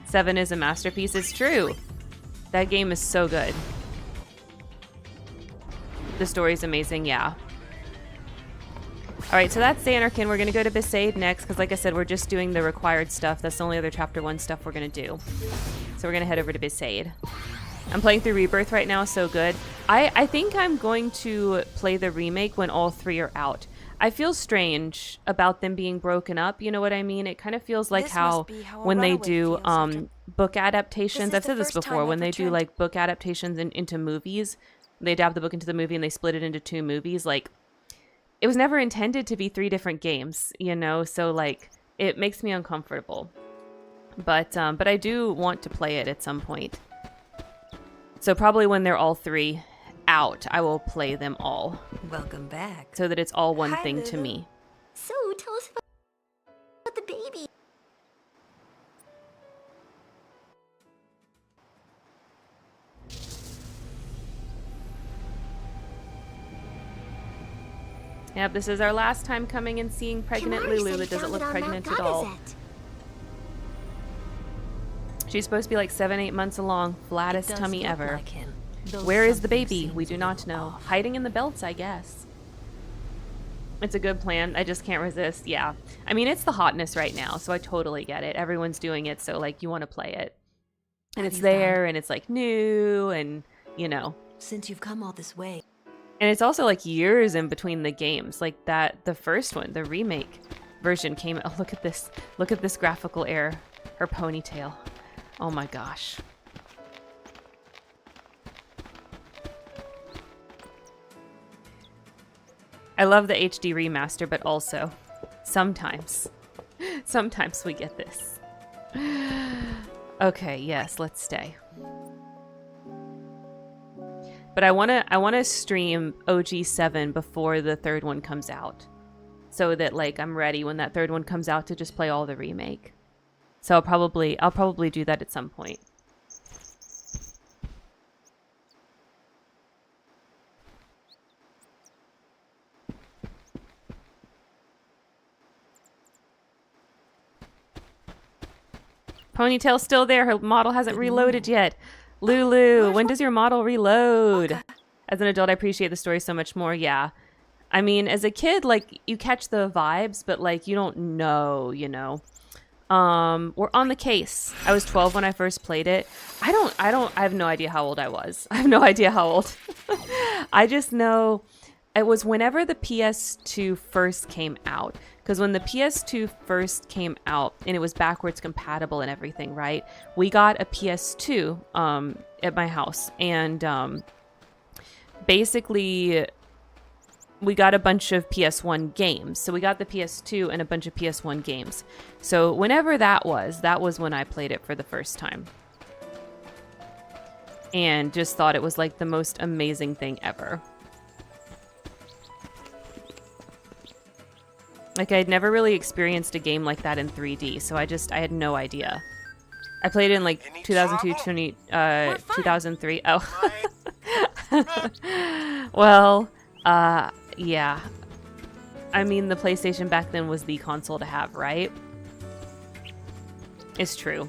Speaker 1: 7 is a masterpiece. It's true. That game is so good. The story's amazing, yeah. Alright, so that's Zanarkand. We're going to go to Besaid next, because like I said, we're just doing the required stuff. That's the only other Chapter 1 stuff we're going to do. So we're going to head over to Besaid. I'm playing through Rebirth right now, so good. I think I'm going to play the remake when all 3 are out. I feel strange about them being broken up, you know what I mean? It kind of feels like
Speaker 4: This
Speaker 1: how
Speaker 4: must be how a
Speaker 1: when they
Speaker 4: runaway
Speaker 1: do
Speaker 4: feels after-
Speaker 1: book adaptations,
Speaker 4: This is
Speaker 1: I've said
Speaker 4: the
Speaker 1: this
Speaker 4: first
Speaker 1: before,
Speaker 4: time
Speaker 1: when
Speaker 4: I've
Speaker 1: they do
Speaker 4: returned.
Speaker 1: like book adaptations into movies, they adapt the book into the movie and they split it into 2 movies, like it was never intended to be 3 different games, you know? So like it makes me uncomfortable. But I do want to play it at some point. So probably when they're all 3 out, I will play them all
Speaker 5: Welcome back.
Speaker 1: so that it's all one
Speaker 4: Hi,
Speaker 1: thing to
Speaker 4: Lulu.
Speaker 1: me.
Speaker 2: So, tell us about the baby.
Speaker 1: Yep, this is our last time coming and seeing pregnant
Speaker 2: Kimari
Speaker 1: Lulu
Speaker 2: said he
Speaker 1: that doesn't
Speaker 2: found
Speaker 1: look
Speaker 2: it on
Speaker 1: pregnant
Speaker 2: Mount
Speaker 1: at all.
Speaker 2: Gagazet.
Speaker 1: She's supposed to be like 7-8 months along, flattest
Speaker 5: Does
Speaker 1: tummy
Speaker 5: look
Speaker 1: ever.
Speaker 5: like him, though
Speaker 1: Where is the
Speaker 5: something
Speaker 1: baby? We
Speaker 5: seems
Speaker 1: do
Speaker 5: a
Speaker 1: not
Speaker 5: little
Speaker 1: know.
Speaker 5: off.
Speaker 1: Hiding in the belts, I guess. It's a good plan. I just can't resist. Yeah. I mean, it's the hotness right now, so I totally get it. Everyone's doing it, so like you want to play it. And it's there and it's like new and, you know.
Speaker 7: Since you've come all this way.
Speaker 1: And it's also like years in between the games. Like that the first one, the remake version came out. Oh, look at this. Look at this graphical error. Her ponytail. Oh my gosh. I love the HD remaster, but also sometimes we get this. Okay, yes, let's stay. But I wanna stream OG7 before the third one comes out, so that like I'm ready when that third one comes out to just play all the remake. So I'll probably do that at some point. Ponytail's still there. Her model hasn't reloaded yet. Lulu, when does your model reload? As an adult, I appreciate the story so much more. Yeah. I mean, as a kid, like, you catch the vibes, but, like, you don't know, you know. We're on the case. I was 12 when I first played it. I have no idea how old I was. I have no idea how old. I just know it was whenever the PS2 first came out. Because when the PS2 first came out, and it was backwards compatible and everything, right? We got a PS2 at my house. And basically, we got a bunch of PS1 games. So we got the PS2 and a bunch of PS1 games. So whenever that was when I played it for the first time. And just thought it was like the most amazing thing ever. Like, I'd never really experienced a game like that in 3D, so I had no idea. I played it in, like, 2002, 2003. Oh. Well, yeah. I mean, the PlayStation back then was the console to have, right? It's true.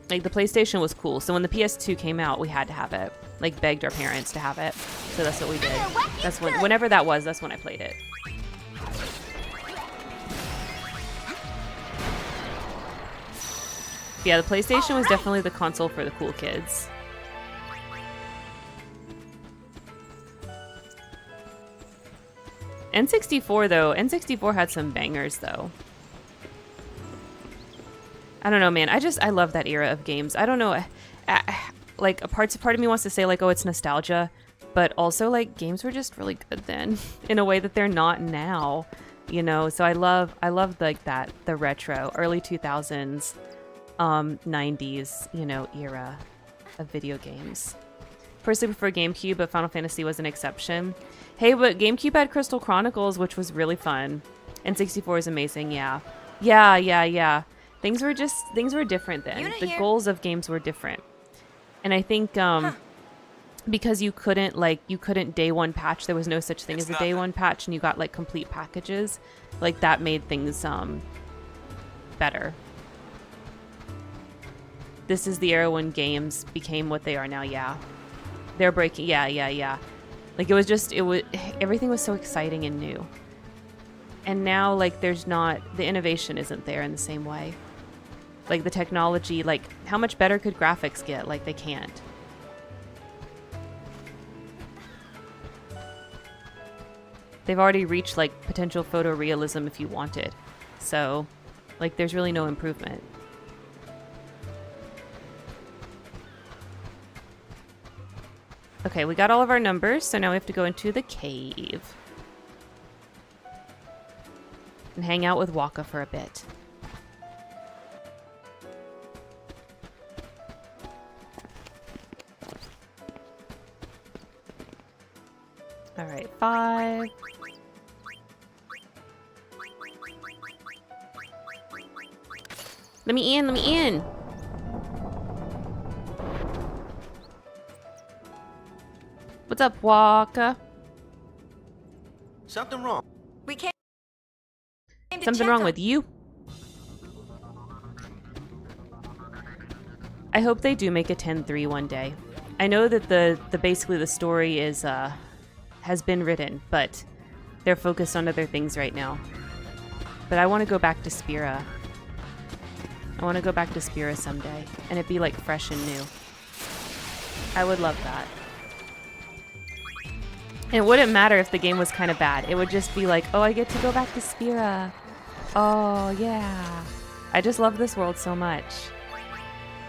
Speaker 1: Like, the PlayStation was cool, so when the PS2 came out, we had to have it. Like, begged our parents to have it. So that's what we did. That's whenever that was, that's when I played it. Yeah, the PlayStation was definitely the console for the cool kids. N64 though, N64 had some bangers though. I don't know, man. I love that era of games. I don't know. Like, a part of me wants to say, like, oh, it's nostalgia. But also, like, games were just really good then. In a way that they're not now. You know? So I love like, the retro, early 2000s, 90s, you know, era of video games. Personally prefer GameCube, but Final Fantasy was an exception. Hey, but GameCube had Crystal Chronicles, which was really fun. And 64 is amazing, yeah. Yeah. Things were different then. The goals of games were different. And I think because you couldn't day one patch, there was no such thing as a day one patch, and you got like complete packages, like that made things better. This is the era when games became what they are now, yeah. They're breaking, yeah. Like everything was so exciting and new. And now, like, the innovation isn't there in the same way. Like, the technology, like, how much better could graphics get? Like, they can't. They've already reached, like, potential photorealism if you want it. So, like, there's really no improvement. Okay, we got all of our numbers, so now we have to go into the cave. And hang out with Waka for a bit. Alright, 5. Let me in! What's up, Waka?
Speaker 10: Something wrong.
Speaker 4: We came to
Speaker 1: Something
Speaker 4: check
Speaker 1: wrong
Speaker 4: on-
Speaker 1: with you? I hope they do make a 10-3 one day. I know that the basically the story is has been written, but they're focused on other things right now. But I want to go back to Spira. I want to go back to Spira someday, and it be like fresh and new. I would love that. And it wouldn't matter if the game was kind of bad. It would just be like, oh, I get to go back to Spira. Oh, yeah. I just love this world so much.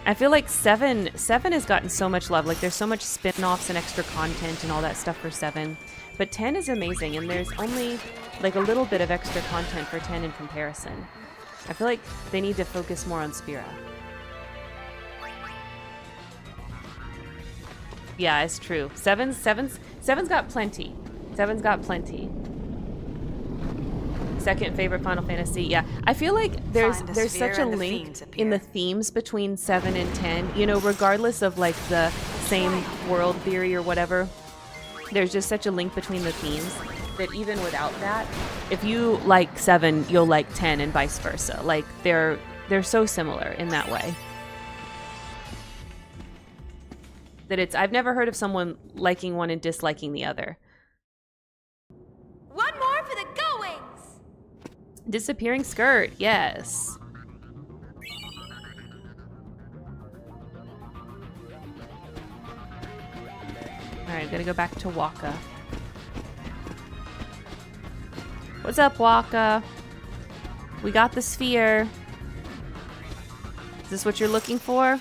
Speaker 1: I feel like 7 has gotten so much love. Like, there's so much spin-offs and extra content and all that stuff for 7. But 10 is amazing, and there's only like a little bit of extra content for 10 in comparison. I feel like they need to focus more on Spira. Yeah, it's true. Seven's got plenty. 7's got plenty. Second favorite Final Fantasy. Yeah, I feel like there's such a link in the themes between 7 and 10. You know, regardless of like the same world theory or whatever, there's just such a link between the themes that even without that, if you like 7, you'll like 10 and vice versa. Like they're so similar in that way. That I've never heard of someone liking one and disliking the other.
Speaker 4: One more for the goings!
Speaker 1: Disappearing skirt, yes. Alright, gotta go back to Waka. What's up, Waka? We got the sphere. Is this what you're looking for?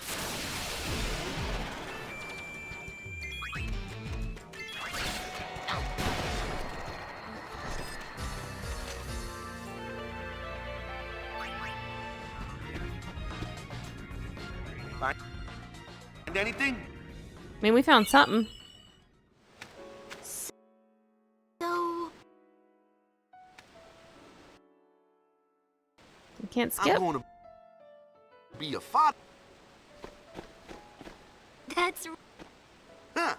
Speaker 3: Find anything?
Speaker 1: I mean, we found something.
Speaker 2: So...
Speaker 1: You can't skip.
Speaker 3: I'm going to be a father.
Speaker 2: That's...
Speaker 3: Huh.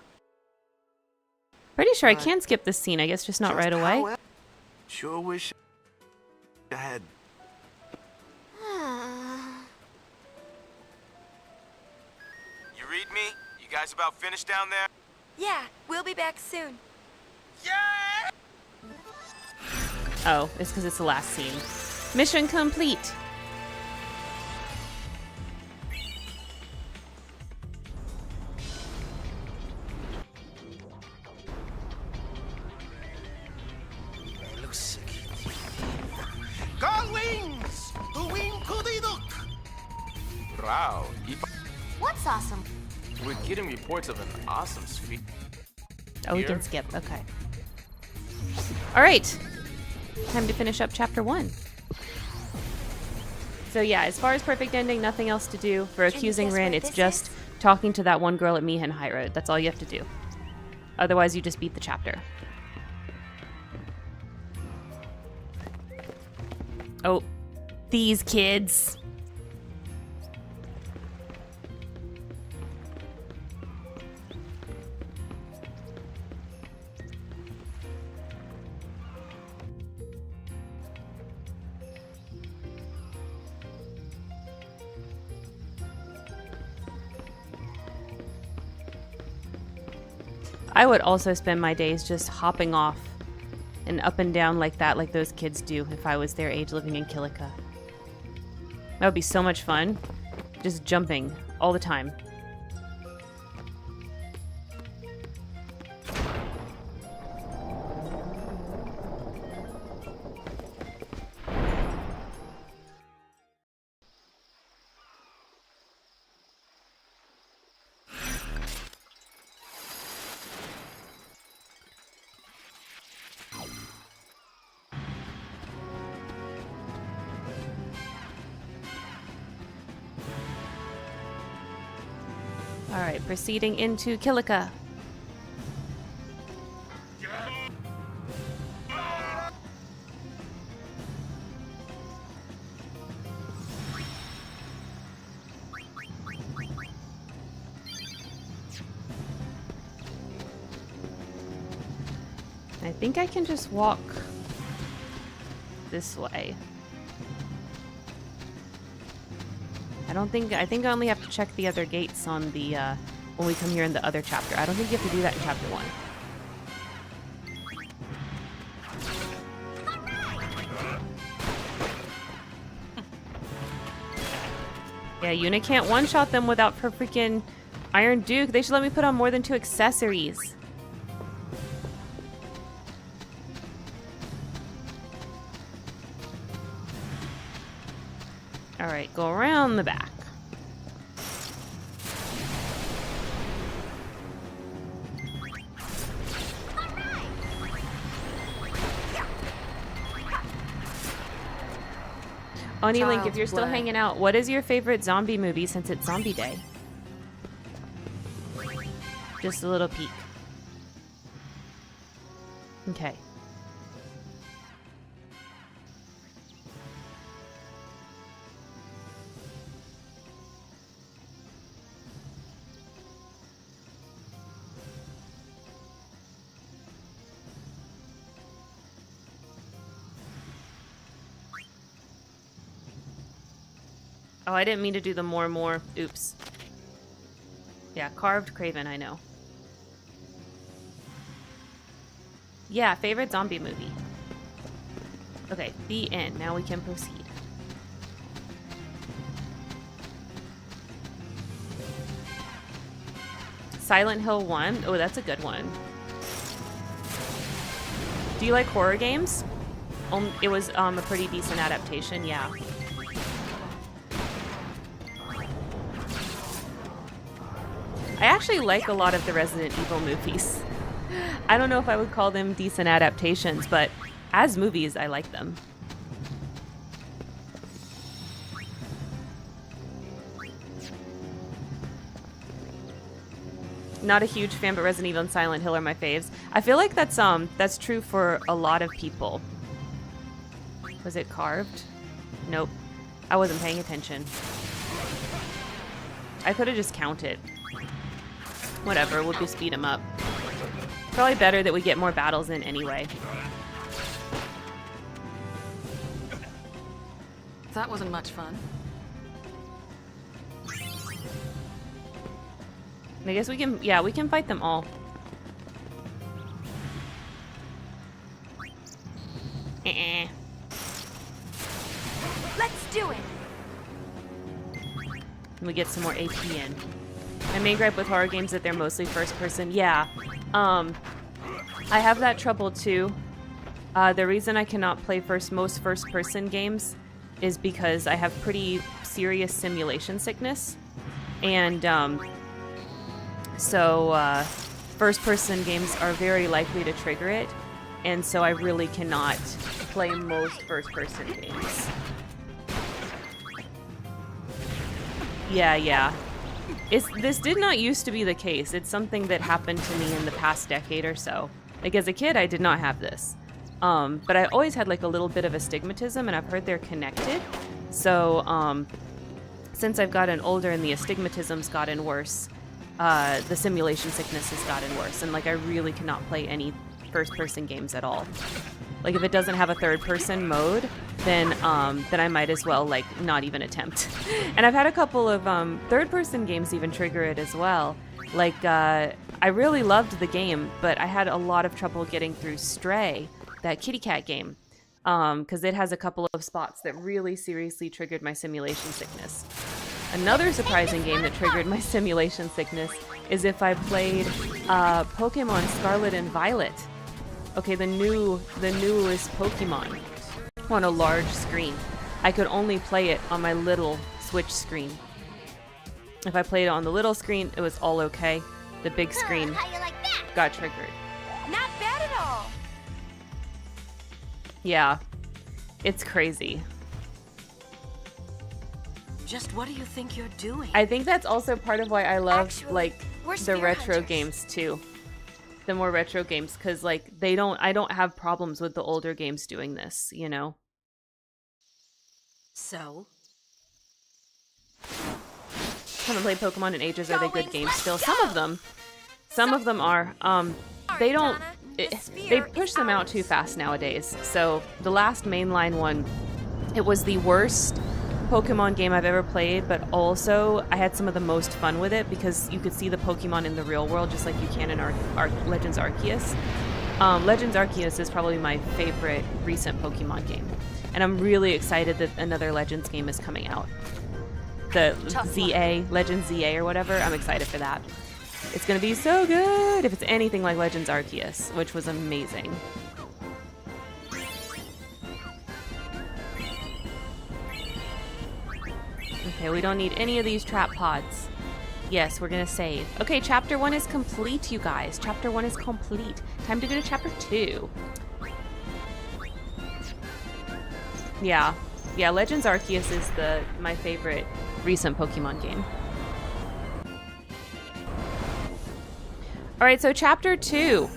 Speaker 1: Pretty sure I can skip this scene. I guess just not right away.
Speaker 3: However, sure wish I had.
Speaker 6: You read me? You guys about finished down there?
Speaker 4: Yeah, we'll be back soon.
Speaker 6: Yeah!
Speaker 1: Oh, it's because it's the last scene. Mission complete.
Speaker 3: Go wings! The wing kudiduk!
Speaker 6: Wow.
Speaker 2: What's awesome?
Speaker 6: We're getting reports of an awesome sphere.
Speaker 1: Oh, we can skip. Okay. All right. Time to finish up chapter 1. So yeah, as far as perfect ending, nothing else to do. For accusing Rin, it's just talking to that one girl at Miha and Highroad. That's all you have to do. Otherwise, you just beat the chapter. Oh, these kids. I would also spend my days just hopping off and up and down like that, like those kids do if I was their age living in Kilika. That would be so much fun. Just jumping all the time. Alright, proceeding into Kilika. I think I can just walk this way. I think I only have to check the other gates on the, when we come here in the other chapter. I don't think you have to do that in chapter 1. Yeah, Yuna can't one-shot them without her freaking Iron Duke. They should let me put on more than 2 accessories. Alright, go around the back. Oni Link, if you're still hanging out, what is your favorite zombie movie since it's Zombie Day? Just a little peek. Okay. Oh, I didn't mean to do the more. Oops. Yeah, carved Craven, I know. Yeah, favorite zombie movie. Okay, the end. Now we can proceed. Silent Hill 1. Oh, that's a good one. Do you like horror games? It was a pretty decent adaptation, yeah. I actually like a lot of the Resident Evil movies. I don't know if I would call them decent adaptations, but as movies, I like them. Not a huge fan, but Resident Evil and Silent Hill are my faves. I feel like that's true for a lot of people. Was it carved? Nope. I wasn't paying attention. I could have just counted. Whatever, we'll just speed them up. Probably better that we get more battles in anyway.
Speaker 9: That wasn't much fun.
Speaker 1: I guess we can, yeah, we can fight them all.
Speaker 4: Let's do it.
Speaker 1: And we get some more AP in. My main gripe with horror games is that they're mostly first person. Yeah. I have that trouble too. The reason I cannot play most first person games is because I have pretty serious simulation sickness. And so first person games are very likely to trigger it. And so I really cannot play most first person games. Yeah. This did not used to be the case. It's something that happened to me in the past decade or so. Like as a kid, I did not have this. But I always had like a little bit of astigmatism, and I've heard they're connected. So since I've gotten older and the astigmatism's gotten worse, the simulation sickness has gotten worse. And like I really cannot play any first-person games at all. Like if it doesn't have a third-person mode, then I might as well like not even attempt. And I've had a couple of third-person games even trigger it as well. Like I really loved the game, but I had a lot of trouble getting through Stray, that kitty cat game, because it has a couple of spots that really seriously triggered my simulation sickness. Another surprising game that triggered my simulation sickness is if I played Pokemon Scarlet and Violet. Okay, the newest Pokemon on a large screen. I could only play it on my little Switch screen. If I played it on the little screen, it was all okay. The big screen
Speaker 2: How you like that?
Speaker 1: got triggered.
Speaker 4: Not bad at all.
Speaker 1: Yeah, it's crazy.
Speaker 7: Just what do you think you're doing?
Speaker 1: I think that's also part of why I love
Speaker 4: Actually,
Speaker 1: like
Speaker 4: we're
Speaker 1: the
Speaker 4: spear
Speaker 1: retro
Speaker 4: hunters.
Speaker 1: games too. The more retro games, because like I don't have problems with the older games doing this, you know.
Speaker 7: So?
Speaker 1: Haven't played Pokemon in ages. Are they good
Speaker 4: Going,
Speaker 1: games
Speaker 4: let's
Speaker 1: still?
Speaker 4: go!
Speaker 1: Some of them are. They don't.
Speaker 4: Donna, the
Speaker 1: They
Speaker 4: spear
Speaker 1: push
Speaker 4: is
Speaker 1: them out
Speaker 4: ours.
Speaker 1: too fast nowadays. So the last mainline one, it was the worst Pokemon game I've ever played, but also I had some of the most fun with it because you could see the Pokemon in the real world just like you can in Legends Arceus. Legends Arceus is probably my favorite recent Pokemon game, and I'm really excited that another Legends game is coming out. the
Speaker 9: Tough
Speaker 1: ZA, Legends ZA or whatever. I'm excited for that. It's gonna be so good if it's anything like Legends Arceus, which was amazing. Okay, we don't need any of these trap pods. Yes, we're gonna save. Okay, chapter 1 is complete, you guys. Chapter 1 is complete. Time to go to chapter 2. Yeah. Yeah, Legends Arceus is my favorite recent Pokemon game. Alright, so chapter 2.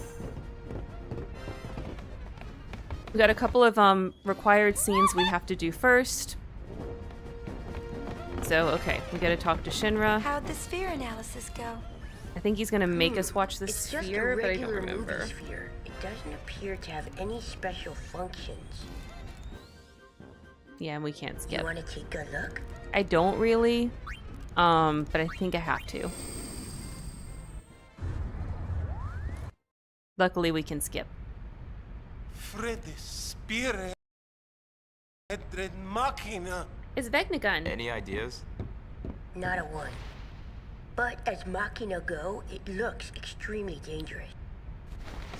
Speaker 1: We got a couple of required scenes we have to do first. So, okay, we gotta talk to Shinra.
Speaker 4: How'd the sphere analysis go?
Speaker 1: I think he's gonna make us watch the
Speaker 5: It's just a
Speaker 1: sphere, but I don't
Speaker 5: regular
Speaker 1: remember.
Speaker 5: movie sphere. It doesn't appear to have any special functions.
Speaker 1: Yeah, and we can't skip.
Speaker 5: You want to take a look?
Speaker 1: I don't really, but I think I have to. Luckily, we can skip.
Speaker 3: Fred Spire Edred Machina.
Speaker 1: It's Vegnagun.
Speaker 6: Any ideas?
Speaker 5: Not a one. But as Machina go, it looks extremely dangerous.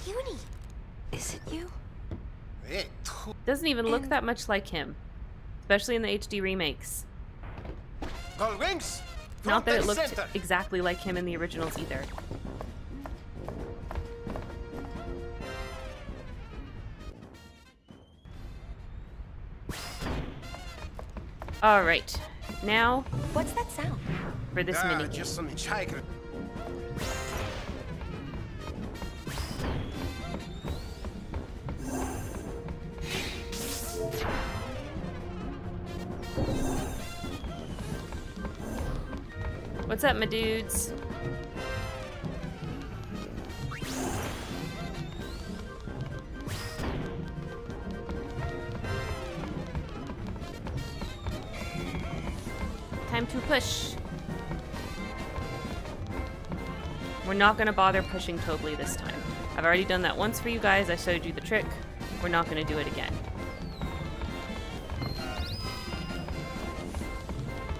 Speaker 4: Uni, is it you?
Speaker 1: Doesn't even look that much like him, especially in the HD remakes.
Speaker 3: Gullwings.
Speaker 1: Not that it looked
Speaker 3: Center.
Speaker 1: exactly like him in the originals either. All right, now
Speaker 4: What's that sound?
Speaker 1: for this mini game.
Speaker 3: Just some hitchhiker.
Speaker 1: What's up, my dudes? Time to push. We're not gonna bother pushing Tobly this time. I've already done that once for you guys. I showed you the trick. We're not gonna do it again.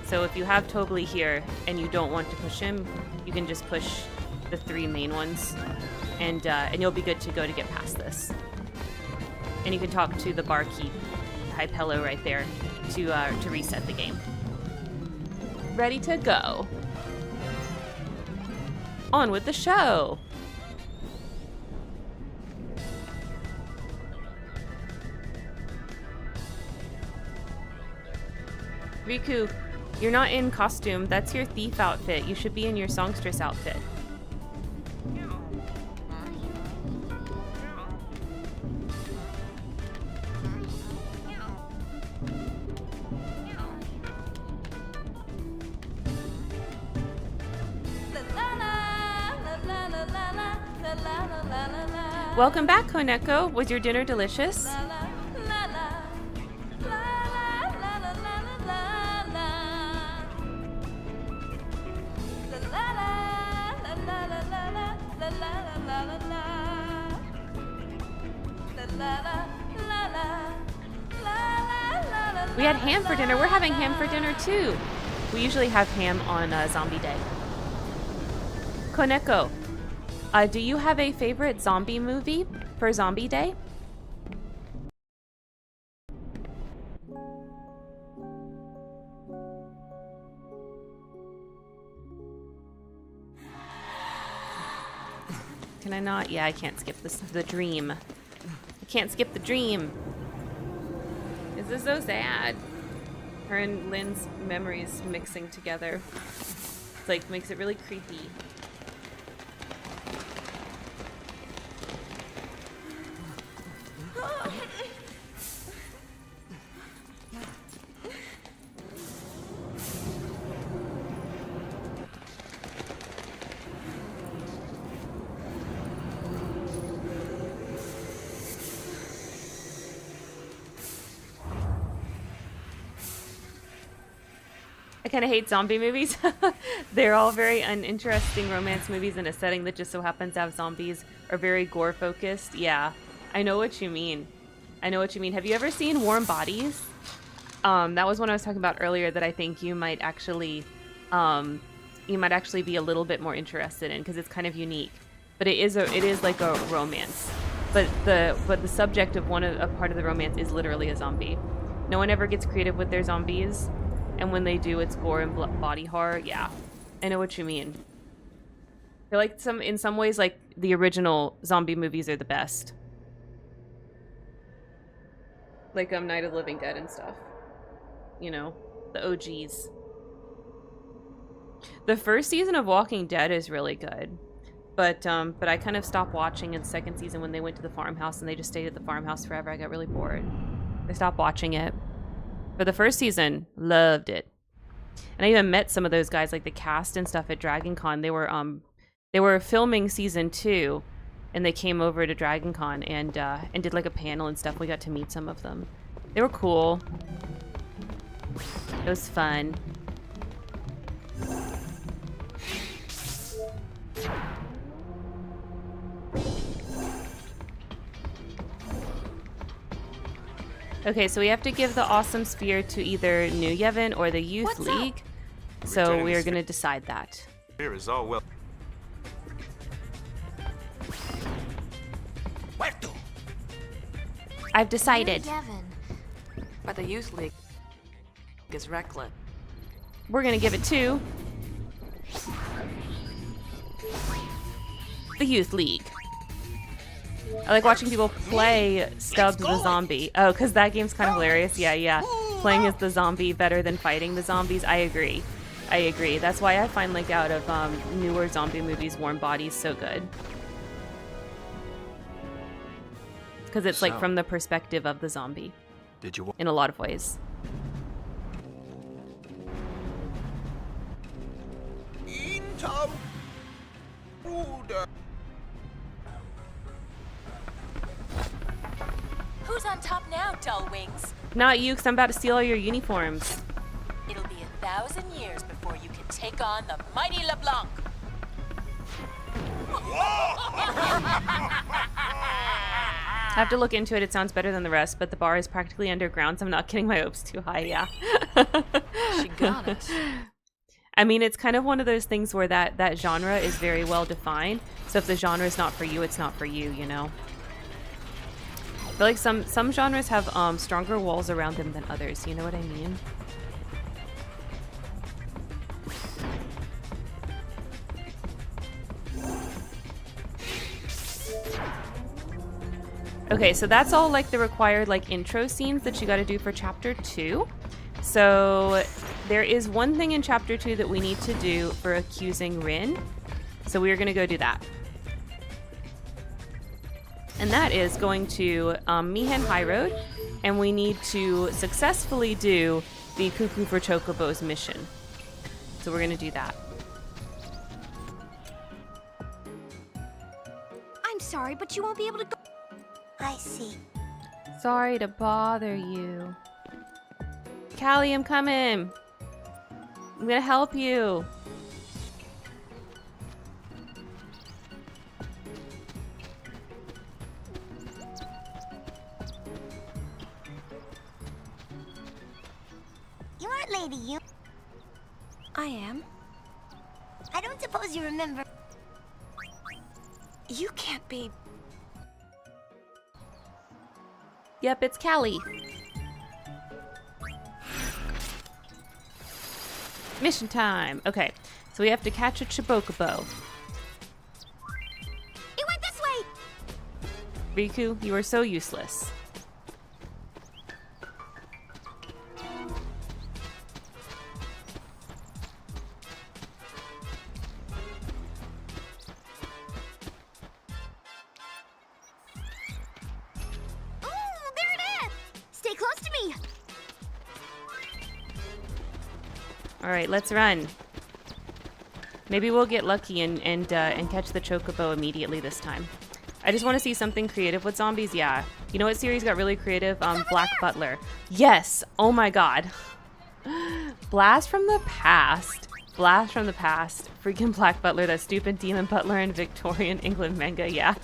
Speaker 1: So if you have Tobly here and you don't want to push him, you can just push the 3 main ones, and you'll be good to go to get past this. And you can talk to the barkeep, Hypello right there, to reset the game. Ready to go. On with the show. Riku, you're not in costume. That's your thief outfit. You should be in your songstress outfit. Welcome back, Koneko. Was your dinner delicious? We had ham for dinner. We're having ham for dinner too. We usually have ham on Zombie Day. Koneko, do you have a favorite zombie movie for Zombie Day? Can I not? Yeah, I can't skip this. The dream. I can't skip the dream. This is so sad. Her and Lynn's memories mixing together. It's like makes it really creepy. I kind of hate zombie movies. They're all very uninteresting romance movies in a setting that just so happens to have zombies, are very gore focused. Yeah, I know what you mean. I know what you mean. Have you ever seen Warm Bodies? That was one I was talking about earlier that I think you might actually be a little bit more interested in because it's kind of unique. But it is like a romance. But the subject of a part of the romance is literally a zombie. No one ever gets creative with their zombies, and when they do, it's gore and body horror. Yeah, I know what you mean. I feel like in some ways, like the original zombie movies are the best. Like Night of the Living Dead and stuff. You know, the OGs. The first season of Walking Dead is really good. But I kind of stopped watching in the second season when they went to the farmhouse and they just stayed at the farmhouse forever. I got really bored. I stopped watching it. But the first season, loved it. And I even met some of those guys, like the cast and stuff at DragonCon. They were filming season 2, and they came over to DragonCon and did like a panel and stuff. We got to meet some of them. They were cool. It was fun. Okay, so we have to give the awesome sphere to either New Yevon or the Youth League. So we are going to decide that.
Speaker 6: Here is all well.
Speaker 10: Where to?
Speaker 1: I've decided.
Speaker 9: But the Youth League is reckless.
Speaker 1: We're going to give it to the Youth League. I like watching people play Stubbs the zombie. Oh, because that game's kind of hilarious. Yeah. Playing as the zombie better than fighting the zombies. I agree. That's why I find like out of newer zombie movies, Warm Bodies so good. Because it's like from the perspective of the zombie.
Speaker 6: Did you?
Speaker 1: In a lot of ways.
Speaker 7: Who's on top now, Dull Wings?
Speaker 1: Not you, because I'm about to steal all your uniforms.
Speaker 7: It'll be 1,000 years before you can take on the mighty LeBlanc.
Speaker 1: I have to look into it. It sounds better than the rest, but the bar is practically underground, so I'm not getting my hopes too high. Yeah.
Speaker 9: She got us.
Speaker 1: I mean, it's kind of one of those things where that genre is very well defined. So if the genre is not for you, it's not for you, you know? I feel like some genres have stronger walls around them than others. You know what I mean? Okay, so that's all like the required like intro scenes that you got to do for chapter 2. So there is one thing in chapter 2 that we need to do for accusing Rin. So we are going to go do that. And that is going to Mihan Highroad, and we need to successfully do the Cuckoo for Chocobos mission. So we're going to do that.
Speaker 2: I'm sorry, but you won't be able to go. I see.
Speaker 1: Sorry to bother you. Callie, I'm coming. I'm going to help you.
Speaker 2: You aren't Lady You.
Speaker 4: I am.
Speaker 2: I don't suppose you remember.
Speaker 4: You can't be.
Speaker 1: Yep, it's Callie. Mission time. Okay, so we have to catch a Chocobo.
Speaker 2: It went this way.
Speaker 1: Riku, you are so useless. All right, let's run. Maybe we'll get lucky and catch the Chocobo immediately this time. I just want to see something creative with zombies. Yeah. You know what series got really creative? Black Butler. Yes. Oh my god. Blast from the Past Blast from the past. Freaking Black Butler, that stupid demon butler in Victorian England manga, yeah.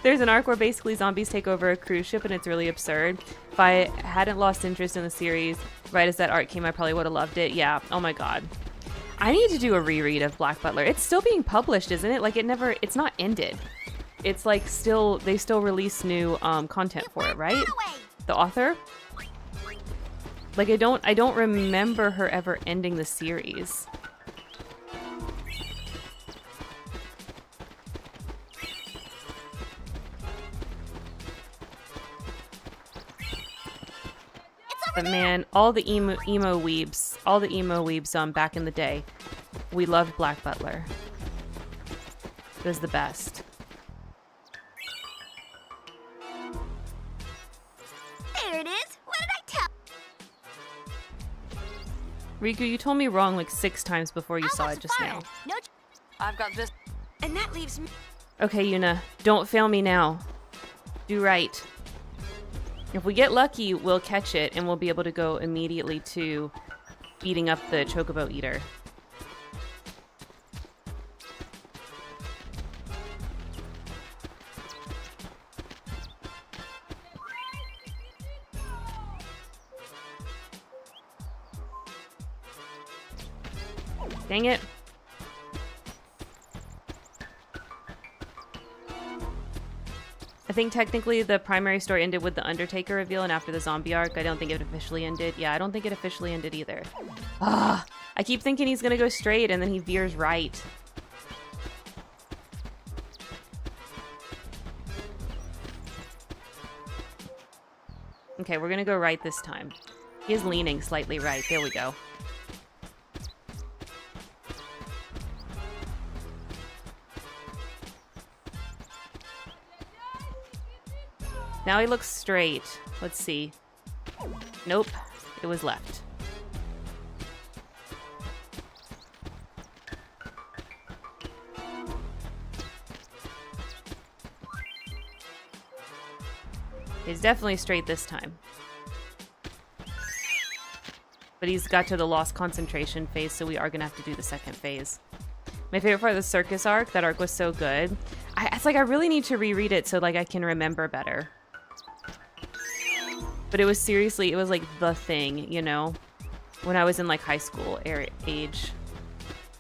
Speaker 1: There's an arc where basically zombies take over a cruise ship and it's really absurd. If I hadn't lost interest in the series right as that arc came, I probably would have loved it. Yeah, oh my god. I need to do a reread of Black Butler. It's still being published, isn't it? Like it's not ended. It's like they still release new content for it, right? The author? Like I don't remember her ever ending the series. But man, all the emo weebs back in the day, we loved Black Butler. It was the best.
Speaker 2: There it is. What did I tell?
Speaker 1: Riku, you told me wrong like 6 times before you saw it just now.
Speaker 2: No.
Speaker 9: I've got this.
Speaker 4: And that leaves me.
Speaker 1: Okay, Yuna, don't fail me now. Do right. If we get lucky, we'll catch it, and we'll be able to go immediately to beating up the Chocobo Eater. Dang it. I think technically the primary story ended with the Undertaker reveal, and after the zombie arc, I don't think it officially ended. Yeah, I don't think it officially ended either. Ah, I keep thinking he's gonna go straight, and then he veers right. Okay, we're gonna go right this time. He is leaning slightly right. There we go. Now he looks straight. Let's see. Nope. It was left. He's definitely straight this time. But he's got to the lost concentration phase, so we are going to have to do the second phase. My favorite part of the circus arc, that arc was so good. It's like I really need to reread it so like I can remember better. But it was seriously, it was like the thing, you know? When I was in like high school age.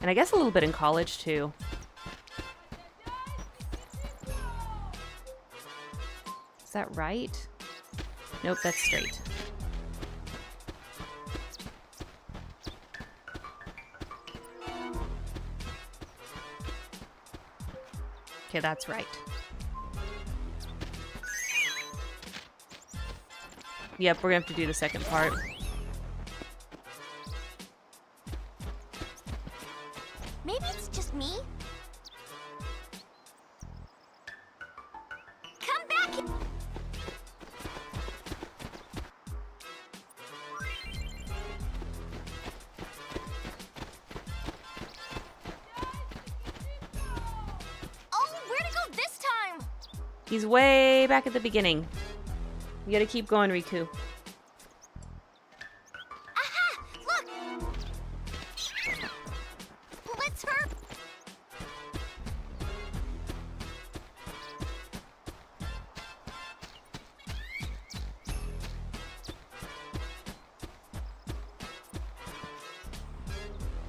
Speaker 1: And I guess a little bit in college too. Is that right? Nope, that's straight. Okay, that's right. Yep, we're gonna have to do the second part.
Speaker 2: Maybe it's just me. Come back. Oh, where'd it go this time?
Speaker 1: He's way back at the beginning. You gotta keep going, Riku.
Speaker 2: Aha! Look! Let's hurry!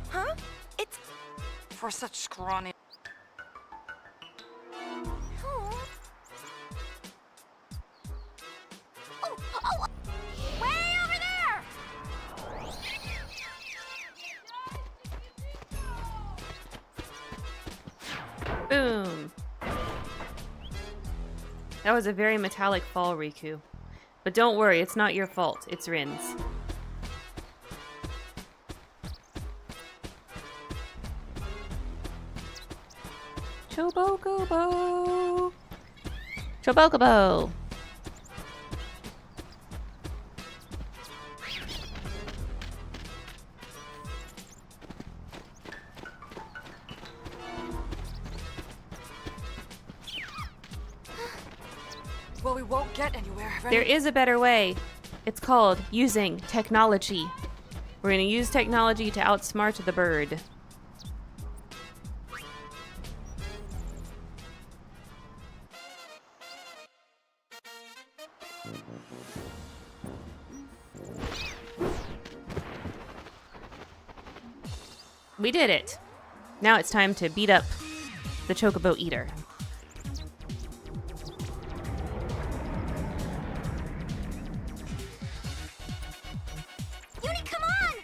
Speaker 4: Huh? It's.
Speaker 9: For such scrawny.
Speaker 2: Oh, way over there!
Speaker 1: Boom. That was a very metallic fall, Riku. But don't worry, it's not your fault. It's Rin's. Chobokobo! Chobokobo!
Speaker 9: Well, we won't get anywhere. Right?
Speaker 1: There is a better way. It's called using technology. We're going to use technology to outsmart the bird. We did it. Now it's time to beat up the Chocobo Eater.
Speaker 2: Uni, come on!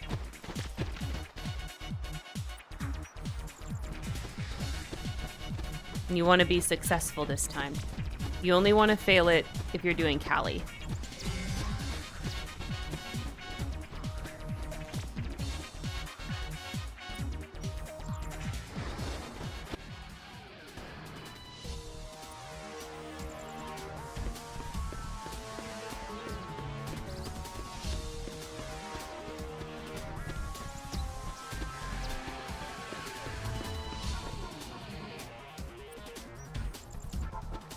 Speaker 1: And you want to be successful this time. You only want to fail it if you're doing Callie.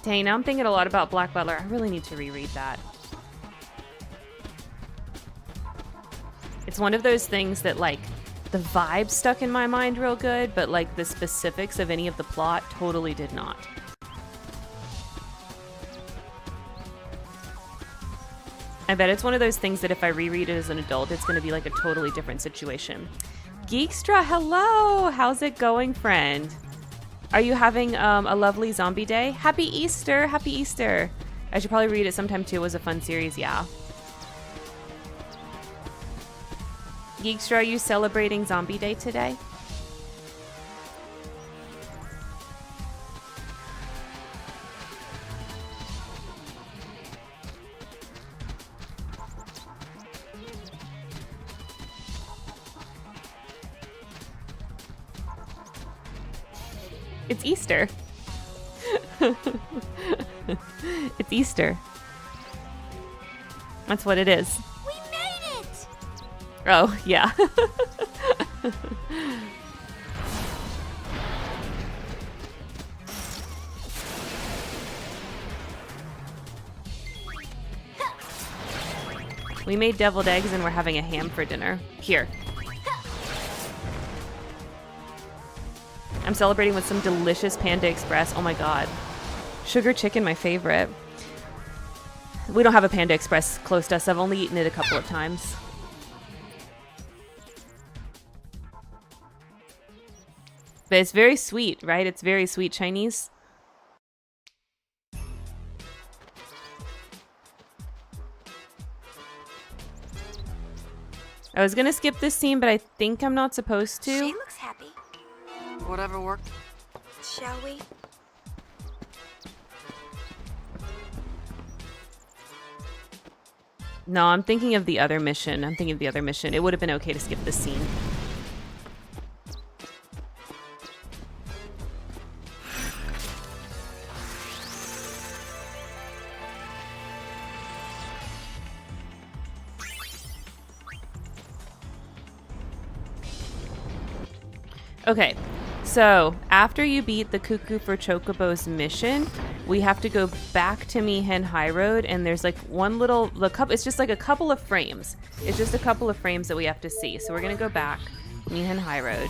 Speaker 1: Dang, now I'm thinking a lot about Black Butler. I really need to reread that. It's one of those things that, like, the vibe stuck in my mind real good, but, like, the specifics of any of the plot totally did not. I bet it's one of those things that if I reread it as an adult, it's going to be, like, a totally different situation. Geekstra, hello! How's it going, friend? Are you having a lovely zombie day? Happy Easter! Happy Easter! I should probably read it sometime too. It was a fun series, yeah. Geekstra, are you celebrating Zombie Day today? It's Easter. It's Easter. That's what it is.
Speaker 2: We made it!
Speaker 1: Oh, yeah. We made deviled eggs and we're having a ham for dinner. Here. I'm celebrating with some delicious Panda Express. Oh my god. Sugar chicken, my favorite. We don't have a Panda Express close to us. I've only eaten it a couple of times. But it's very sweet, right? It's very sweet Chinese. I was gonna skip this scene, but I think I'm not supposed to.
Speaker 4: She looks happy.
Speaker 9: Whatever worked.
Speaker 4: Shall we?
Speaker 1: No, I'm thinking of the other mission. It would have been okay to skip this scene. Okay, so after you beat the Cuckoo for Chocobos mission, we have to go back to Mihen Highroad, and there's like one little, it's just like a couple of frames. It's just a couple of frames that we have to see. So we're gonna go back, Mihen Highroad.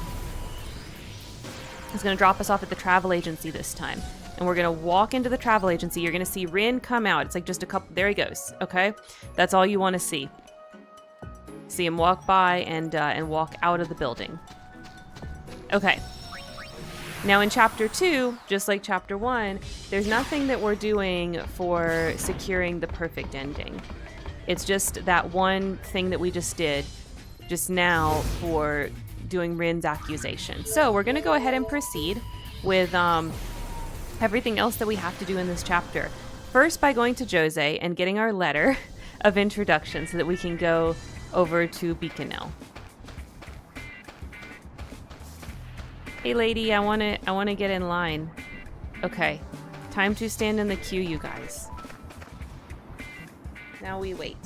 Speaker 1: It's gonna drop us off at the travel agency this time. And we're gonna walk into the travel agency. You're gonna see Rin come out. It's like just a couple, there he goes, okay? That's all you wanna see. See him walk by and walk out of the building. Okay. Now in Chapter 2, just like Chapter 1, there's nothing that we're doing for securing the perfect ending. It's just that one thing that we just did just now for doing Rin's accusation. So we're going to go ahead and proceed with everything else that we have to do in this chapter. First, by going to Djose and getting our letter of introduction so that we can go over to Bikanel. Hey lady, I wanna get in line. Okay. Time to stand in the queue, you guys. Now we wait.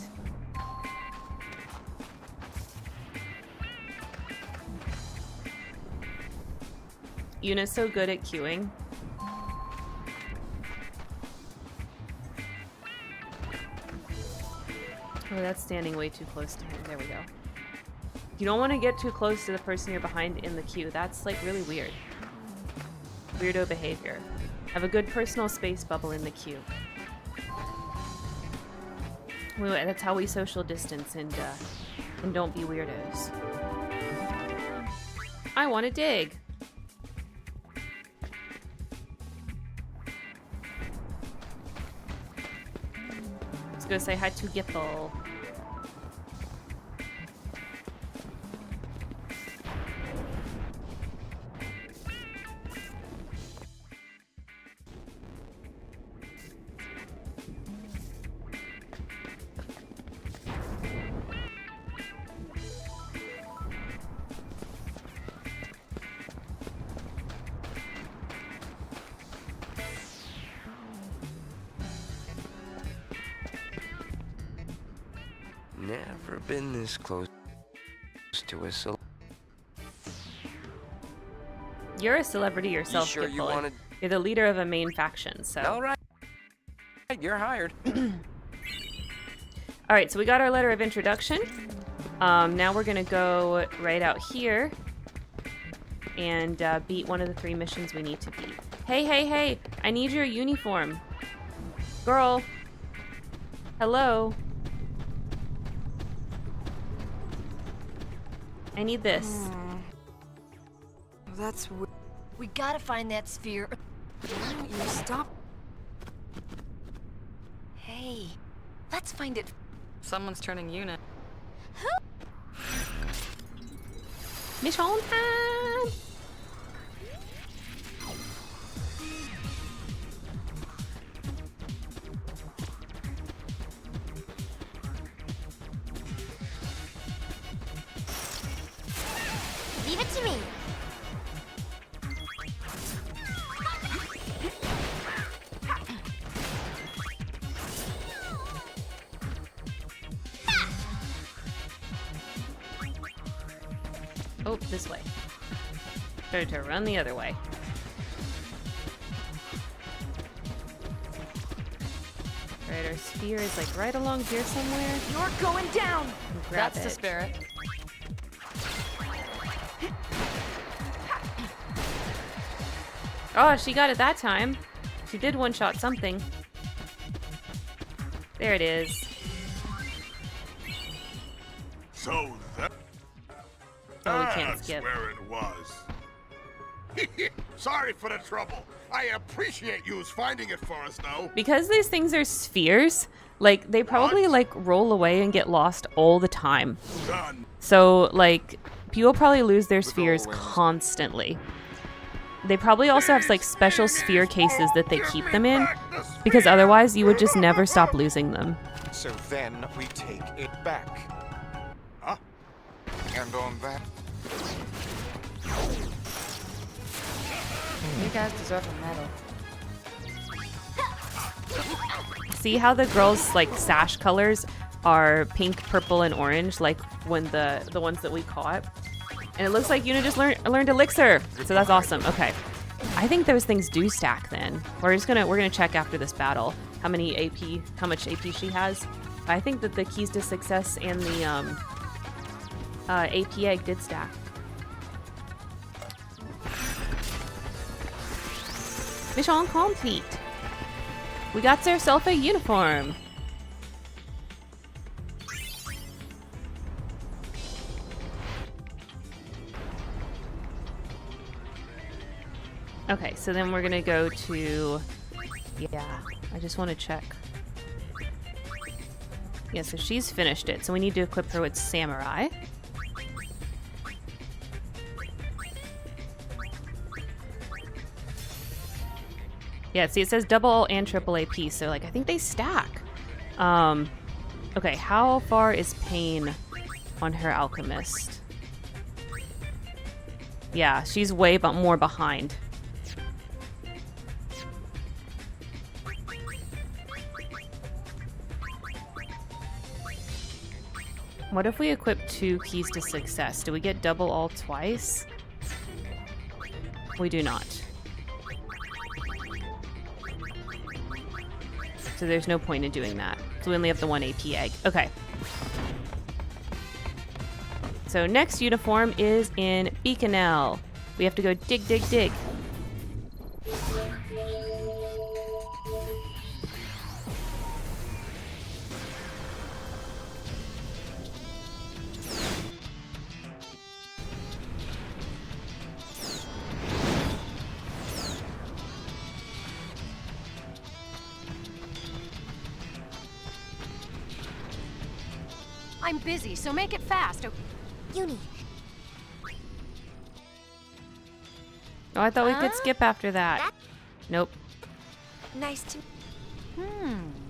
Speaker 1: Yuna's so good at queuing. Oh, that's standing way too close to him. There we go. You don't want to get too close to the person you're behind in the queue. That's like really weird. Weirdo behavior. Have a good personal space bubble in the queue. That's how we social distance and don't be weirdos. I want to dig. Let's go say hi to Gipple.
Speaker 11: Never been this close to a
Speaker 1: You're a celebrity yourself,
Speaker 11: sure you
Speaker 1: Gipple.
Speaker 11: wanted...
Speaker 1: You're the leader of a main faction, so...
Speaker 11: All right. You're hired.
Speaker 1: Alright, so we got our letter of introduction. Now we're gonna go right out here and beat one of the 3 missions we need to beat. Hey, hey, hey! I need your uniform. Girl. Hello. I need this.
Speaker 9: That's
Speaker 7: We gotta find that sphere.
Speaker 9: Why don't you stop?
Speaker 7: Hey, let's find it.
Speaker 9: Someone's turning unit.
Speaker 1: Mission time!
Speaker 2: Leave it to me.
Speaker 1: Oh, this way. Started to run the other way. Right, our sphere is like right along here somewhere.
Speaker 7: You're going down.
Speaker 1: Grab
Speaker 9: That's the spirit.
Speaker 1: Oh, she got it that time. She did one-shot something. There it is.
Speaker 12: So that...
Speaker 1: Oh, we can't
Speaker 12: That's
Speaker 1: skip.
Speaker 12: where it was. Sorry for the trouble. I appreciate yous finding it for us, though.
Speaker 1: Because these things are spheres, like, they probably, like, roll away and get lost all the time.
Speaker 12: Done.
Speaker 1: So, like, people probably lose their spheres constantly. They probably also have, like, special sphere cases that they keep them in, because otherwise you would just never stop losing them.
Speaker 6: So then we take it back.
Speaker 12: Huh?
Speaker 6: And on that...
Speaker 9: You guys deserve a medal.
Speaker 1: See how the girls' like sash colors are pink, purple, and orange, like when the ones that we caught. And it looks like Yuna just learned Elixir, so that's awesome. Okay, I think those things do stack. Then we're gonna check after this battle how much AP she has. I think that the keys to success and the AP egg did stack. Mission complete. We got ourselves a uniform. Okay, so then we're gonna go to... Yeah, I just want to check. Yeah, so she's finished it, so we need to equip her with Samurai. Yeah, see, it says double and triple AP, so, like, I think they stack. Okay, how far is Pain on her Alchemist? Yeah, she's way more behind. What if we equip 2 keys to success? Do we get double all twice? We do not. So there's no point in doing that. So we only have the 1 AP egg. Okay. So next uniform is in Bikanel. We have to go dig, dig, dig.
Speaker 13: I'm busy, so make it fast.
Speaker 2: Uni.
Speaker 1: Oh, I thought we could skip after that. Nope.
Speaker 4: Nice to...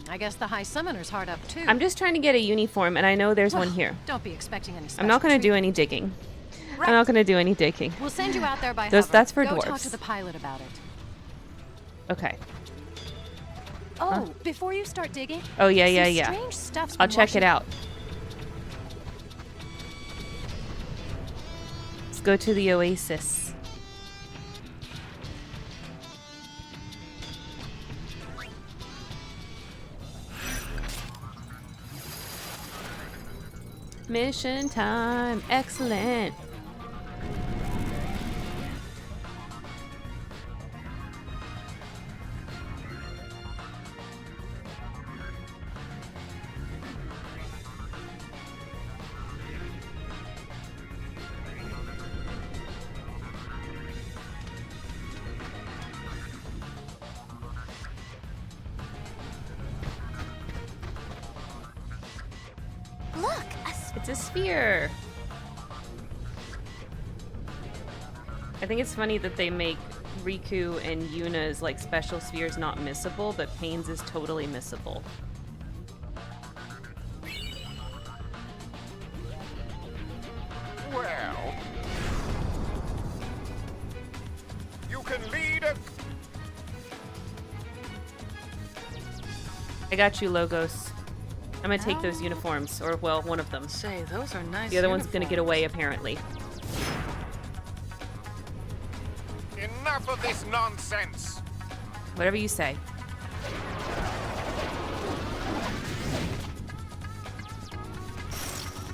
Speaker 13: I guess the High Summoner's hard up too.
Speaker 1: I'm just trying to get a uniform, and I know there's one here.
Speaker 13: Don't be expecting any special
Speaker 1: I'm not going to do
Speaker 13: treatment.
Speaker 1: any digging. I'm not going to do any digging.
Speaker 13: We'll send you out there by
Speaker 1: Those-
Speaker 13: hover.
Speaker 1: that's for
Speaker 13: Go
Speaker 1: dwarves.
Speaker 13: talk to the pilot about it.
Speaker 1: Okay.
Speaker 13: Oh,
Speaker 1: Huh?
Speaker 13: before you start digging.
Speaker 1: Oh, yeah,
Speaker 13: some
Speaker 1: yeah, yeah.
Speaker 13: Strange stuff's
Speaker 1: I'll
Speaker 13: been
Speaker 1: check it
Speaker 13: washing-
Speaker 1: out. Let's go to the Oasis. Mission time. Excellent.
Speaker 2: Look,
Speaker 1: It's a sphere. I think it's funny that they make Riku and Yuna's like special spheres not missable, but Pain's is totally missable.
Speaker 12: Well, you can lead a...
Speaker 1: I got you, Logos. I'm gonna take those uniforms, or well, one of them.
Speaker 9: Say, those are nice.
Speaker 1: The other one's gonna get away, apparently.
Speaker 12: Enough of this nonsense.
Speaker 1: Whatever you say.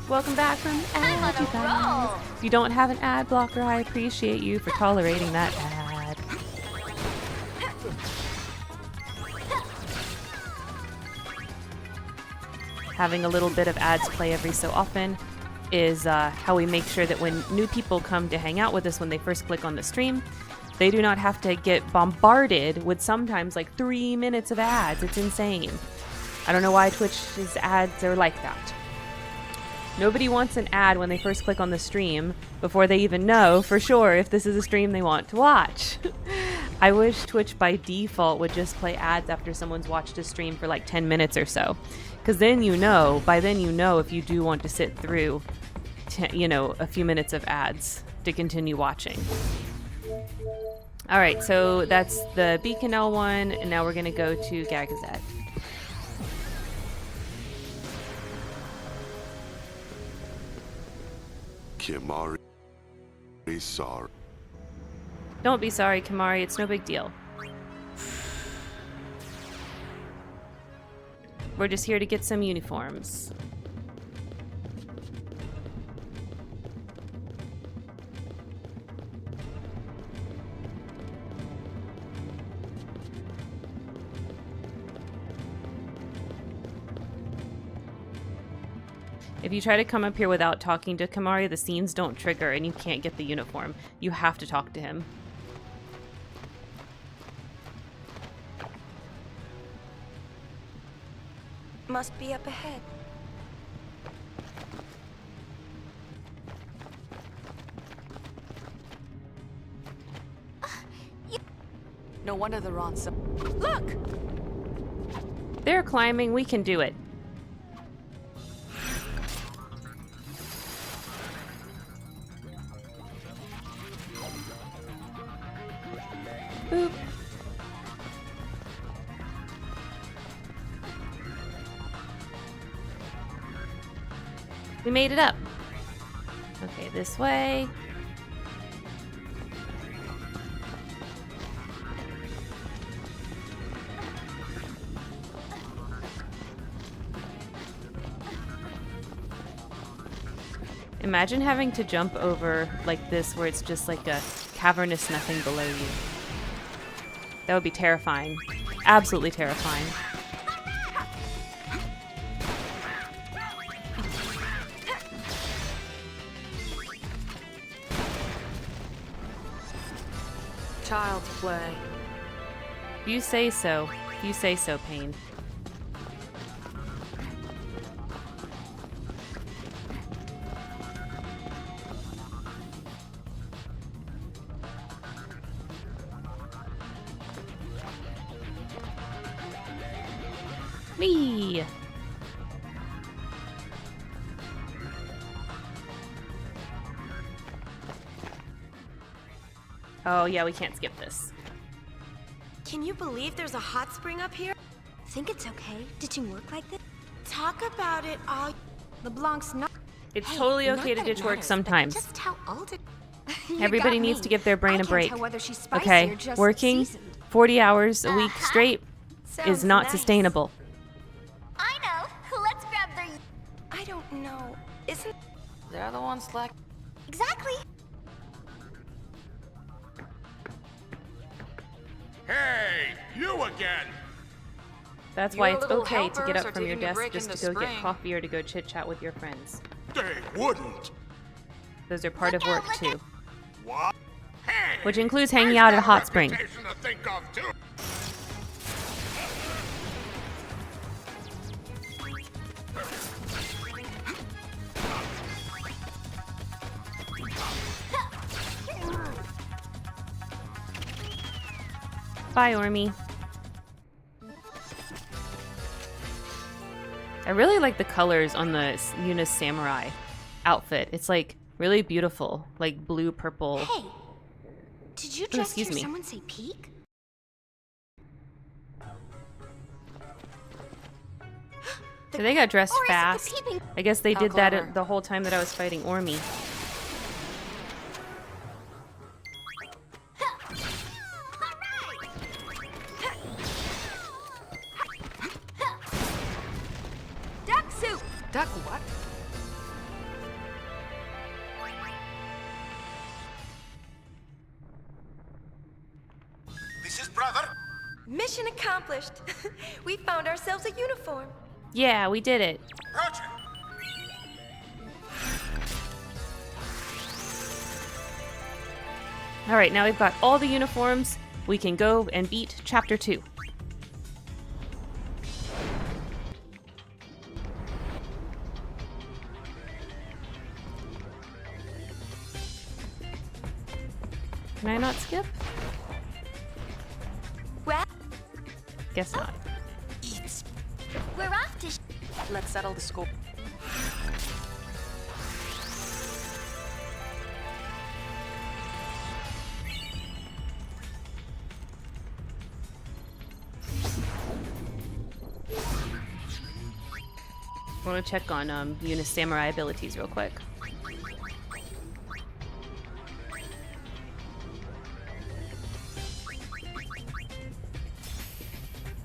Speaker 1: Welcome back from ad, you guys. If you don't have an ad blocker, I appreciate you for tolerating that ad. Having a little bit of ads play every so often is how we make sure that when new people come to hang out with us when they first click on the stream, they do not have to get bombarded with sometimes like 3 minutes of ads. It's insane. I don't know why Twitch's ads are like that. Nobody wants an ad when they first click on the stream before they even know for sure if this is a stream they want to watch. I wish Twitch by default would just play ads after someone's watched a stream for like 10 minutes or so. Because then you know, by then you know if you do want to sit through, a few minutes of ads to continue watching. Alright, so that's the Bikanel one, and now we're going to go to Gagazet.
Speaker 12: Kimari, sorry.
Speaker 1: Don't be sorry, Kimari, it's no big deal. We're just here to get some uniforms. If you try to come up here without talking to Kimari, the scenes don't trigger and you can't get the uniform. You have to talk to him.
Speaker 4: Must be up ahead.
Speaker 9: No wonder they're on some...
Speaker 4: Look!
Speaker 1: They're climbing, we can do it. Boop. We made it up. Okay, this way. Imagine having to jump over like this where it's just like a cavernous nothing below you. That would be terrifying. Absolutely terrifying.
Speaker 9: Child's play.
Speaker 1: You say so. You say so, Pain. Whee! Oh yeah, we can't skip this.
Speaker 4: Can you believe there's a hot spring up here?
Speaker 2: Think it's okay ditching work like this?
Speaker 4: Talk about it all. LeBlanc's not.
Speaker 1: It's
Speaker 2: Hey,
Speaker 1: totally
Speaker 2: not
Speaker 1: okay to
Speaker 2: that it
Speaker 1: ditch work
Speaker 2: matters, but
Speaker 1: sometimes.
Speaker 2: Just how old it...
Speaker 1: Everybody needs to give their brain a break. Okay,
Speaker 2: just
Speaker 1: working
Speaker 2: seasoned.
Speaker 1: 40 hours a week straight is
Speaker 4: Sounds
Speaker 1: not
Speaker 4: nice.
Speaker 1: sustainable.
Speaker 2: I know. Let's grab their...
Speaker 4: I don't know. Isn't
Speaker 9: They're the ones slack.
Speaker 2: Exactly.
Speaker 12: Hey, you again!
Speaker 1: That's
Speaker 9: Your
Speaker 1: why it's
Speaker 9: little
Speaker 1: okay to get
Speaker 9: helpers
Speaker 1: up
Speaker 9: are
Speaker 1: from your
Speaker 9: taking a
Speaker 1: desk
Speaker 9: break
Speaker 1: just
Speaker 9: in
Speaker 1: to
Speaker 9: the
Speaker 1: go get
Speaker 9: spring.
Speaker 1: coffee or to go chit chat with your friends.
Speaker 12: They wouldn't.
Speaker 1: Those are part of work too,
Speaker 12: What? Hey!
Speaker 1: which includes hanging
Speaker 12: I've
Speaker 1: out at a
Speaker 12: got
Speaker 1: hot spring.
Speaker 12: reputation to think of, too.
Speaker 1: Bye, Ormy. I really like the colors on the Yuna's samurai outfit. It's like really beautiful, like blue, purple.
Speaker 2: Hey, did you
Speaker 1: Oh,
Speaker 2: just
Speaker 1: excuse
Speaker 2: hear
Speaker 1: me.
Speaker 2: someone say peek?
Speaker 1: So they got dressed
Speaker 2: Or is it the
Speaker 1: fast.
Speaker 2: peeping?
Speaker 1: I guess they
Speaker 9: How
Speaker 1: did that
Speaker 9: clever.
Speaker 1: the whole time that I was fighting Ormy.
Speaker 4: duck soup?
Speaker 9: Duck what?
Speaker 12: This is brother.
Speaker 4: Mission accomplished. We found ourselves a uniform.
Speaker 1: Yeah, we did it.
Speaker 12: Roger.
Speaker 1: All right, now we've got all the uniforms. We can go and beat Chapter 2. Can I not skip?
Speaker 4: Well,
Speaker 1: Guess not.
Speaker 2: We're off to...
Speaker 9: Let's settle the score.
Speaker 1: I want to check on Yuna's samurai abilities real quick.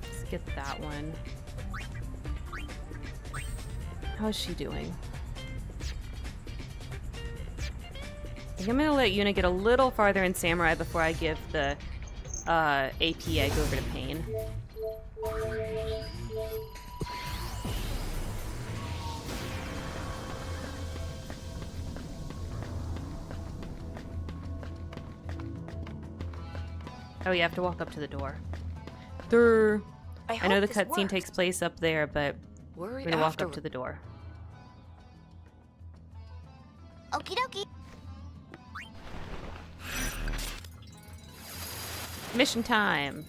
Speaker 1: Let's get that one. How's she doing? I think I'm gonna let Yuna get a little farther in samurai before I give the AP egg over to Pain. Oh, you have to walk up to the door. Durr. I know the cutscene takes place up there, but
Speaker 9: Worry
Speaker 1: we're gonna walk
Speaker 9: afterward.
Speaker 1: up to the door.
Speaker 2: Okie dokie.
Speaker 1: Mission time.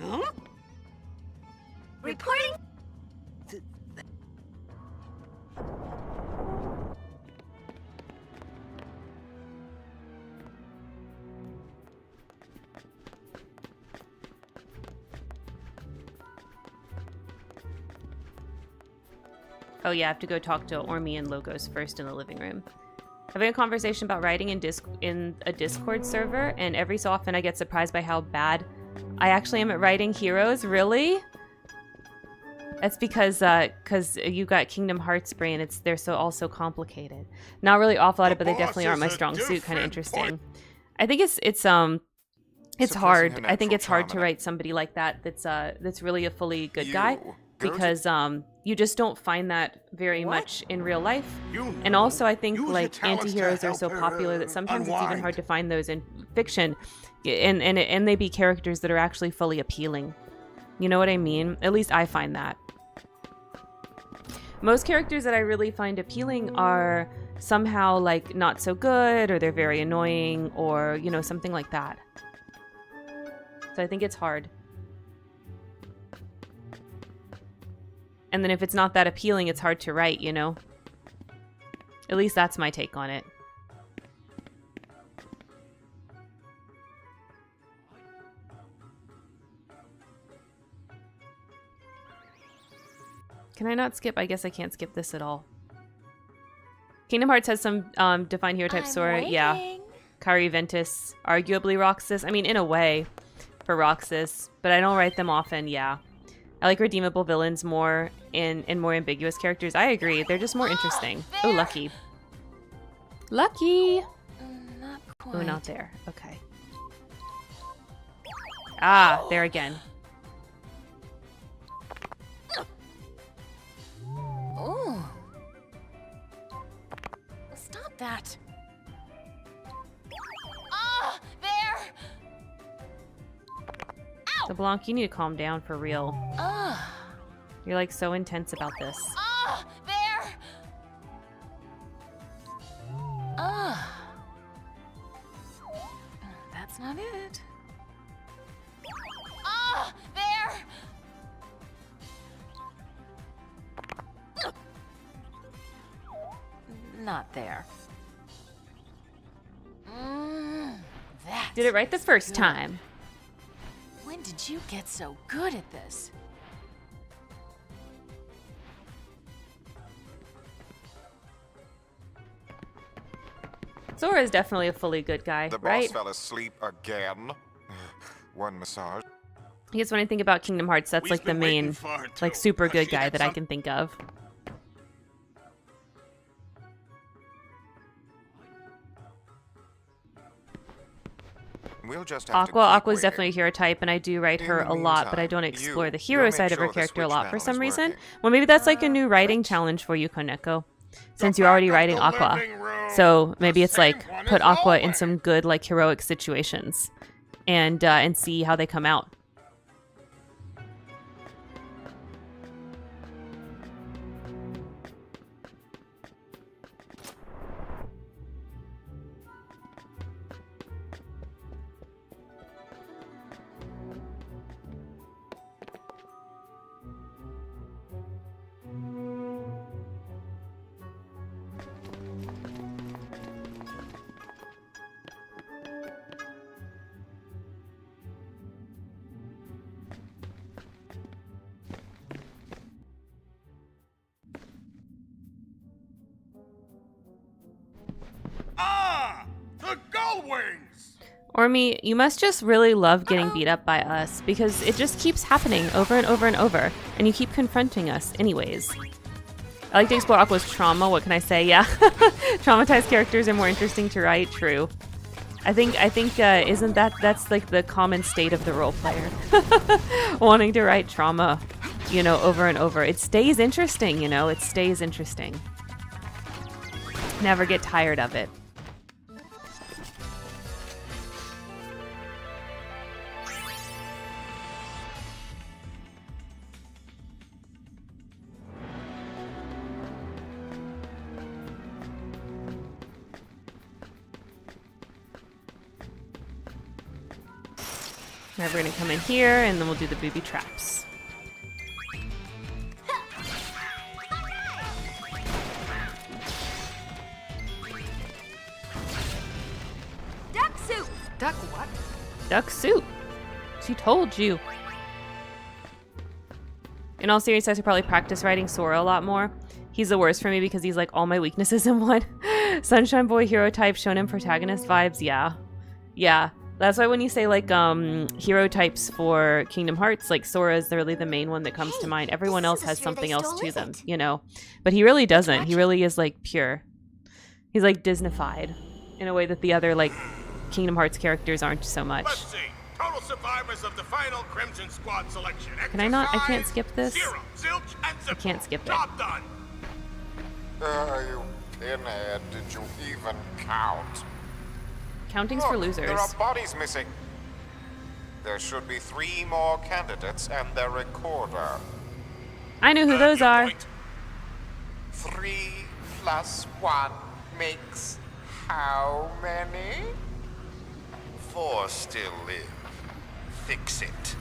Speaker 10: Huh?
Speaker 4: reporting.
Speaker 1: Oh yeah, I have to go talk to Ormy and Logos first in the living room. Having a conversation about writing in a Discord server, and every so often I get surprised by how bad I actually am at writing heroes. Really? That's because you got Kingdom Hearts brain. They're all so complicated. Not really awful at it, but they definitely aren't my strong suit. Kind of interesting. I think it's hard. I think it's hard to write somebody like that. That's really a fully good guy, because you just don't find that very much in real life. And also, I think like anti-heroes are so popular that sometimes it's even hard to find those in fiction, and they be characters that are actually fully appealing. You know what I mean? At least I find that. Most characters that I really find appealing are somehow like not so good, or they're very annoying, or you know, something like that. So I think it's hard. And then if it's not that appealing, it's hard to write, you know? At least that's my take on it. Can I not skip? I guess I can't skip this at all. Kingdom Hearts has some defined hero type Sora. Yeah. Kairi Ventus, arguably Roxas. I mean, in a way, for Roxas, but I don't write them often, yeah. I like redeemable villains more and more ambiguous characters. I agree. They're just more interesting. Oh, Lucky. Lucky!
Speaker 4: Not quite.
Speaker 1: Oh, not there. Okay. Ah, there again.
Speaker 4: Oh. Stop that. Ah, there.
Speaker 1: So Blanc, you need to calm down for real.
Speaker 4: Ah.
Speaker 1: You're like so intense about this.
Speaker 4: Ah, there. Ah. That's not it. Ah, there. Not there. That.
Speaker 1: Did it right the first time.
Speaker 7: When did you get so good at this?
Speaker 1: Sora is definitely a fully good guy,
Speaker 12: The
Speaker 1: right?
Speaker 12: boss fell asleep again. One massage.
Speaker 1: I guess when I think about Kingdom Hearts, that's like the main, like super good guy that I can think of.
Speaker 12: We'll just have to keep
Speaker 1: Aqua's
Speaker 12: waiting.
Speaker 1: definitely a hero type, and I do write her a lot, but I don't explore the hero
Speaker 12: you'll
Speaker 1: side
Speaker 12: make
Speaker 1: of her
Speaker 12: sure the
Speaker 1: character a
Speaker 12: switch
Speaker 1: lot for
Speaker 12: panel
Speaker 1: some
Speaker 12: is
Speaker 1: reason.
Speaker 12: working.
Speaker 1: Well, maybe that's like a new writing challenge for you, Koneko, since you're already writing Aqua. So maybe it's like put Aqua in some good like heroic situations, and see how they come out.
Speaker 12: Ah! The gull wings!
Speaker 1: Ormi, you must just really love getting beat up by us, because it just keeps happening over and over and over, and you keep confronting us anyways. I like to explore Aqua's trauma, what can I say? Yeah, traumatized characters are more interesting to write, true. I think isn't that's like the common state of the role player. Wanting to write trauma, you know, over and over. It stays interesting, you know, it stays interesting. Never get tired of it. Now we're gonna come in here and then we'll do the booby traps.
Speaker 4: Duck soup.
Speaker 9: Duck what?
Speaker 1: Duck soup. She told you. In all seriousness, I should probably practice writing Sora a lot more. He's the worst for me because he's like all my weaknesses in one. Sunshine Boy hero type, shonen protagonist vibes, yeah. Yeah. That's why when you say like hero types for Kingdom Hearts, like Sora is really the main one that comes to mind. Everyone else has something else to them, you know? But he really doesn't. He really is like pure. He's like Disneyfied in a way that the other like Kingdom Hearts characters aren't so much.
Speaker 12: Let's see. Total survivors of the final Crimson Squad selection.
Speaker 1: Can I not? I can't skip this.
Speaker 12: Zero, zilch, and
Speaker 1: I can't skip it.
Speaker 12: Job done. You pinhead, did you even count?
Speaker 1: Counting's for losers.
Speaker 12: There are bodies missing. There should be 3 more candidates and their recorder.
Speaker 1: I know who those are.
Speaker 12: Point. 3 + 1 makes how many?
Speaker 3: 4 still live. Fix it.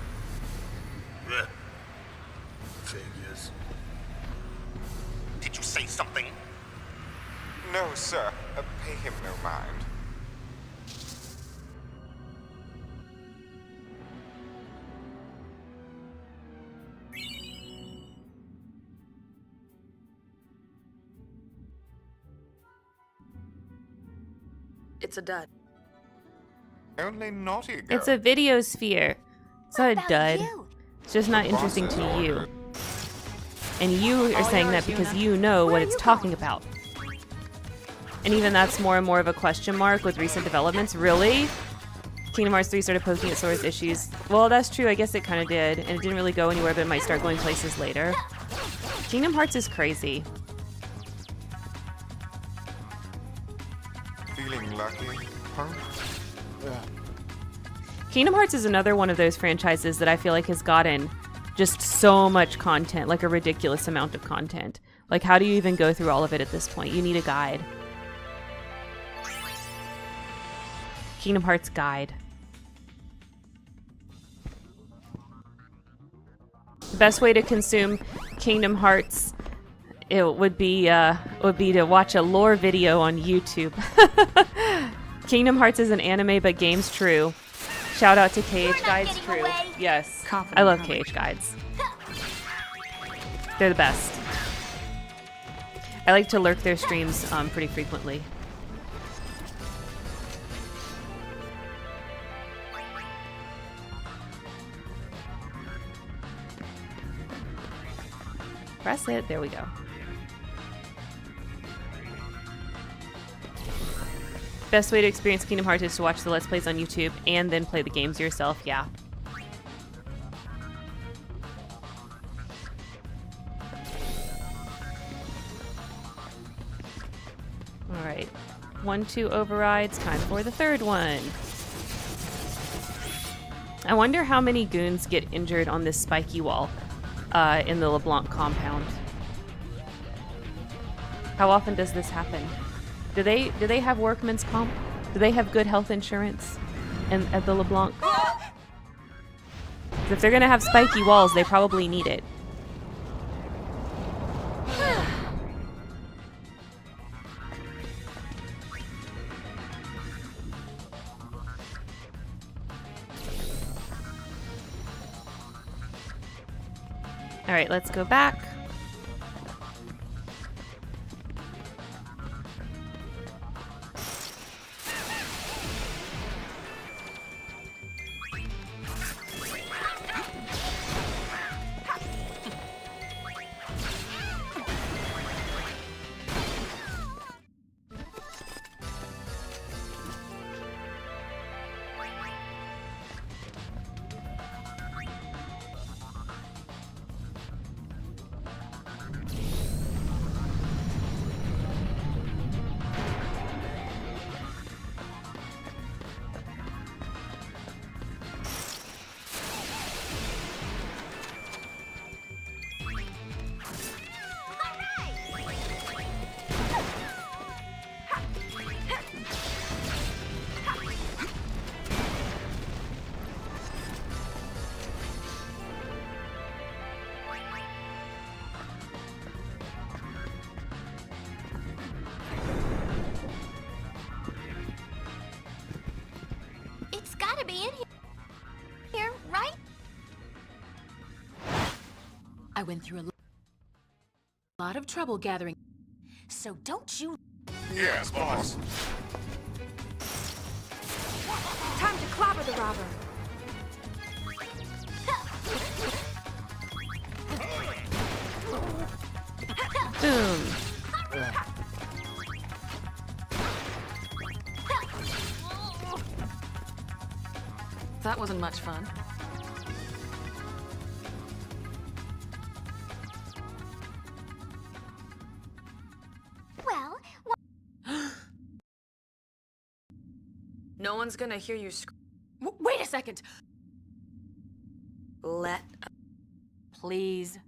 Speaker 3: Figures.
Speaker 12: Did you say something? No, sir. Pay him no mind.
Speaker 9: It's a dud.
Speaker 12: Only naughty girl.
Speaker 1: It's a video sphere. It's not a
Speaker 2: What about
Speaker 1: dud.
Speaker 2: you?
Speaker 1: It's just not interesting to you. And you are saying that because you know
Speaker 2: Where
Speaker 1: what
Speaker 2: are
Speaker 1: it's
Speaker 2: you
Speaker 1: talking about. And even that's more and more of a question mark with recent developments. Really? Kingdom Hearts 3 started poking at Sora's issues. Well, that's true. I guess it kind of did. And it didn't really go anywhere, but it might start going places later. Kingdom Hearts is crazy.
Speaker 12: Feeling lucky, huh?
Speaker 1: Kingdom Hearts is another one of those franchises that I feel like has gotten just so much content, like a ridiculous amount of content. Like, how do you even go through all of it at this point? You need a guide. Kingdom Hearts guide. The best way to consume Kingdom Hearts would be to watch a lore video on YouTube. Kingdom Hearts is an anime, but game's true. Shout out to KH Guides, true. Yes, I love KH Guides. They're the best. I like to lurk their streams pretty frequently. Press it. There we go. Best way to experience Kingdom Hearts is to watch the Let's Plays on YouTube and then play the games yourself. Yeah. Alright. 1-2 overrides. Time for the third one. I wonder how many goons get injured on this spiky wall in the LeBlanc compound. How often does this happen? Do they have workman's comp? Do they have good health insurance at the LeBlanc? 'Cause if they're gonna have spiky walls, they probably need it. All right, let's go back.
Speaker 2: It's gotta be in here, right?
Speaker 7: I went through a lot of trouble gathering. So don't you...
Speaker 12: Yes, boss.
Speaker 4: Time to clobber the robber.
Speaker 1: Boom.
Speaker 9: That wasn't much fun.
Speaker 2: Well,
Speaker 9: No one's gonna hear you
Speaker 7: Wait a second!
Speaker 9: let...
Speaker 7: Please.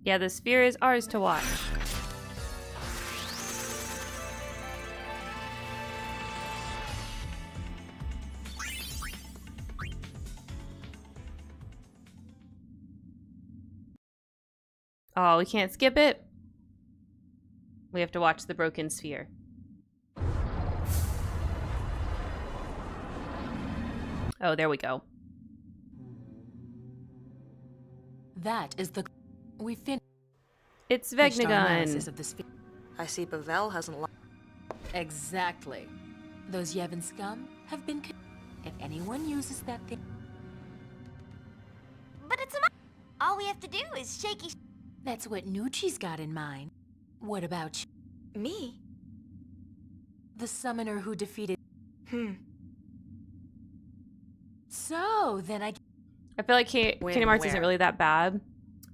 Speaker 1: Yeah, the sphere is ours to watch. Oh, we can't skip it. We have to watch the broken sphere. Oh, there we go.
Speaker 7: That is the... We finished...
Speaker 1: It's
Speaker 7: our
Speaker 1: Vegnagun.
Speaker 7: analysis of the sphere.
Speaker 9: I see Bavel hasn't
Speaker 7: Exactly. Those Yevon scum have been... If anyone uses that thing...
Speaker 2: But it's all we have to do is shaky.
Speaker 7: That's what Nucci's got in mind. What about you?
Speaker 4: Me?
Speaker 7: The summoner who defeated...
Speaker 4: Hmm.
Speaker 7: So, then I
Speaker 1: feel like Kingdom Hearts isn't really that bad.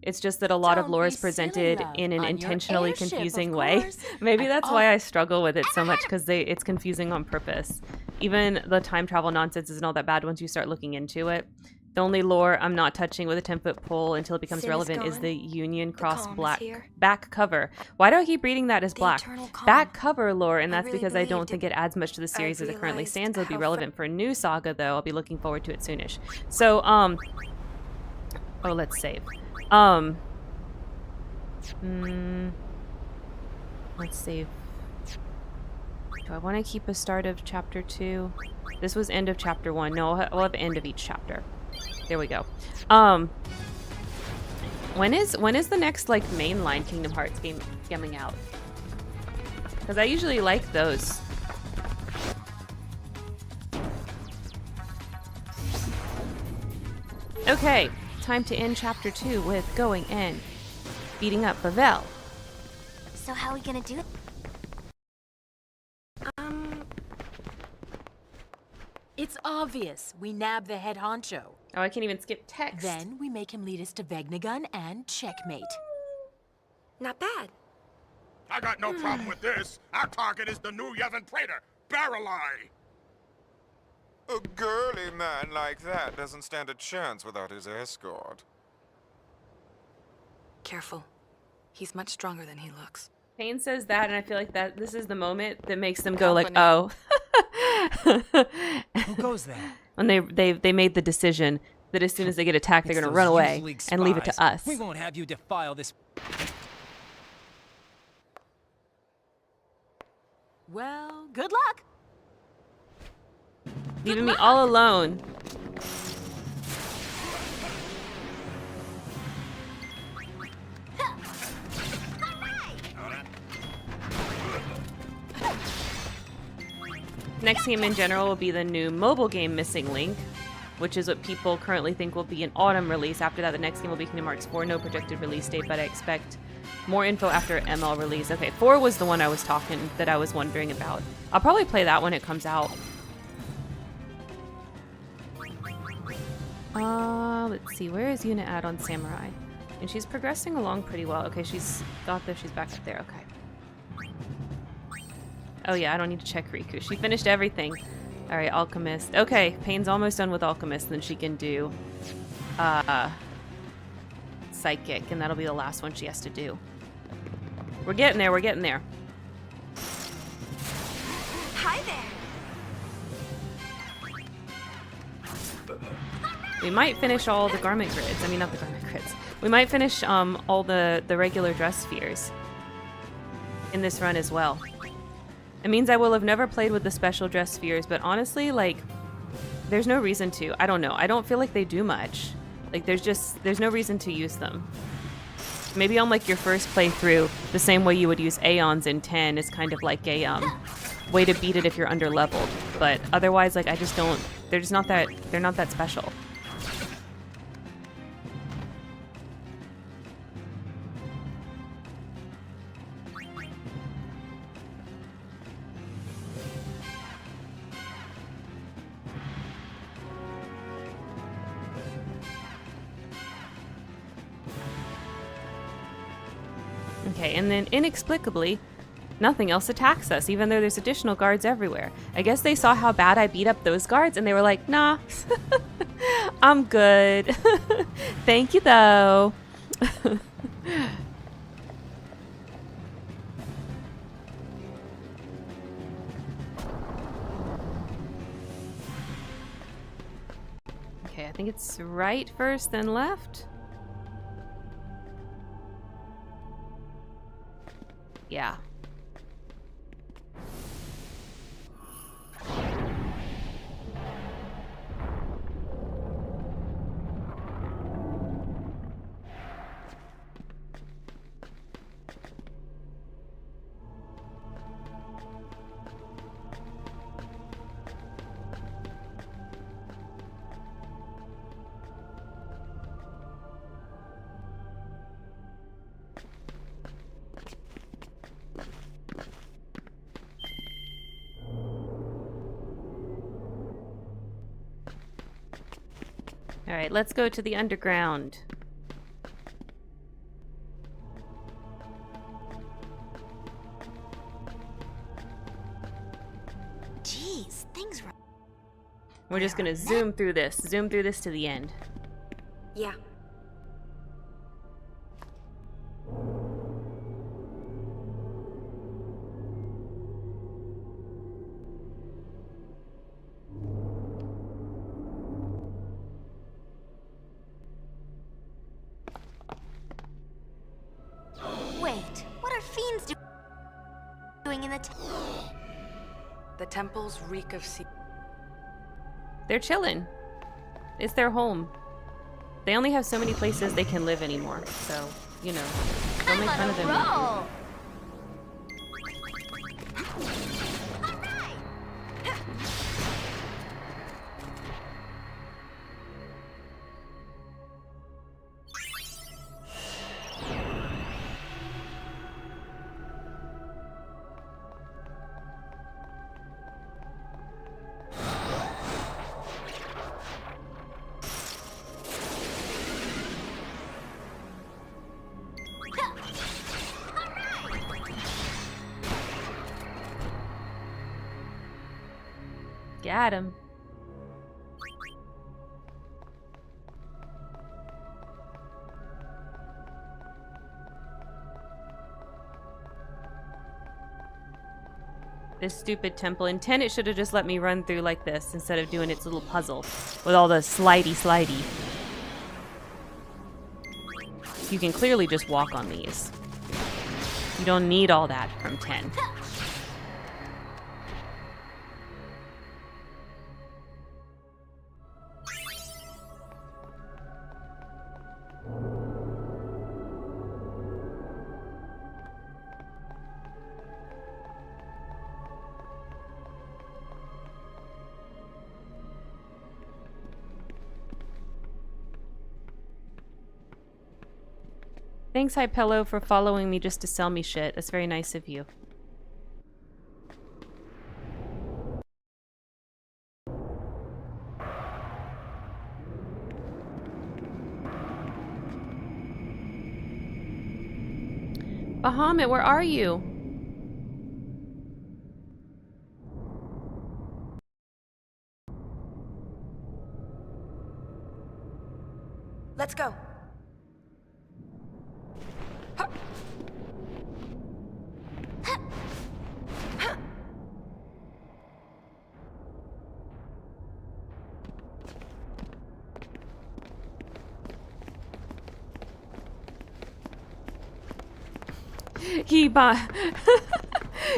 Speaker 1: It's just that a lot of
Speaker 7: Don't
Speaker 1: lore
Speaker 7: be
Speaker 1: is presented
Speaker 7: silly, love.
Speaker 1: in an
Speaker 7: On your
Speaker 1: intentionally
Speaker 7: airship,
Speaker 1: confusing
Speaker 7: of
Speaker 1: way.
Speaker 7: course.
Speaker 1: Maybe
Speaker 7: And
Speaker 1: that's why I struggle with it so much, because it's confusing on purpose. Even the time travel nonsense isn't all that bad once you start looking into it. The only lore I'm not touching with a 10-foot pole until it becomes
Speaker 4: Sin is
Speaker 1: relevant is
Speaker 4: gone.
Speaker 1: the Union Cross
Speaker 4: calm is
Speaker 1: black
Speaker 4: here.
Speaker 1: back cover. Why do I keep reading that as
Speaker 4: The
Speaker 1: black?
Speaker 4: eternal calm.
Speaker 1: Back cover lore, and
Speaker 4: I
Speaker 1: that's
Speaker 4: really
Speaker 1: because I don't
Speaker 4: believed
Speaker 1: think it adds much to the series as it currently
Speaker 4: realized
Speaker 1: stands. It'll be
Speaker 4: how
Speaker 1: relevant for a new saga, though. I'll be looking forward to it soonish. So, oh, let's save. Let's save. Do I want to keep a start of chapter 2? This was end of chapter 1. No, we'll have end of each chapter. There we go. When is the next like mainline Kingdom Hearts game coming out? Because I usually like those. Okay, time to end chapter 2 with going and beating up Bavel.
Speaker 2: So how are we gonna do it?
Speaker 7: It's obvious. We nab the head honcho.
Speaker 1: Oh, I can't even skip text.
Speaker 7: Then we make him lead us to Vegnagun and checkmate.
Speaker 4: Not bad.
Speaker 12: I got no problem with this. Our target is the new Yevon Praetor, Barreleye. A girly man like that doesn't stand a chance without his escort.
Speaker 9: Careful. He's much stronger than he looks.
Speaker 1: Payne says that, and I feel like that this is the moment that makes them go like, "Oh."
Speaker 8: Who goes there?
Speaker 1: When they made the decision that as soon as they get attacked, they're going to run away and leave it to us.
Speaker 8: We won't have you defile this.
Speaker 7: Well, good luck.
Speaker 1: Leaving me all alone. Next game in general will be the new mobile game Missing Link, which is what people currently think will be an autumn release. After that, the next game will be Kingdom Hearts 4. No projected release date, but I expect more info after ML release. Okay, 4 was the one I was wondering about. I'll probably play that when it comes out. Let's see, where is Yuna at on Samurai? And she's progressing along pretty well. Okay, she's back up there, okay. Oh yeah, I don't need to check Riku. She finished everything. Alright, Alchemist. Okay, Payne's almost done with Alchemist, then she can do Psychic, and that'll be the last one she has to do. We're getting there, we're getting there.
Speaker 4: Hi there.
Speaker 1: We might finish all the garment grids. I mean, not the garment grids. We might finish all the regular dress spheres in this run as well. It means I will have never played with the special dress spheres, but honestly, like, there's no reason to. I don't know. I don't feel like they do much. Like, there's no reason to use them. Maybe on, like, your first playthrough, the same way you would use Aeons in 10 is kind of like a, way to beat it if you're under-leveled. But otherwise, like, I just don't... They're not that special. Okay, and then inexplicably, nothing else attacks us, even though there's additional guards everywhere. I guess they saw how bad I beat up those guards, and they were like, nah, I'm good. Thank you, though. Okay, I think it's right first, then left. Yeah. All right, let's go to the underground.
Speaker 2: Jeez, things are...
Speaker 1: We're just gonna zoom through this to the end.
Speaker 4: Yeah.
Speaker 2: Wait, what are fiends doing in the
Speaker 9: The temples reek of sea.
Speaker 1: They're chilling. It's their home. They only have so many places they can live anymore, so, you know, don't make fun of them.
Speaker 2: roll?
Speaker 1: Got him. This stupid temple. In 10, it should have just let me run through like this instead of doing its little puzzle with all the slidey. You can clearly just walk on these. You don't need all that from 10. Thanks, Hypello, for following me just to sell me shit. That's very nice of you. Bahamut, where are you?
Speaker 4: Let's go.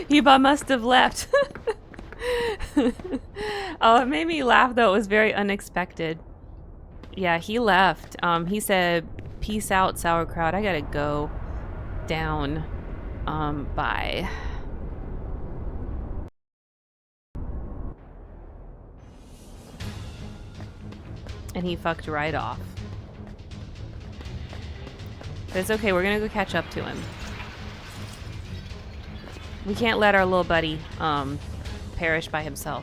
Speaker 1: Heba must have left. Oh, it made me laugh though. It was very unexpected. Yeah, he left. He said, "Peace out, sauerkraut. I gotta go down." Bye. And he fucked right off. But it's okay. We're gonna go catch up to him. We can't let our little buddy perish by himself.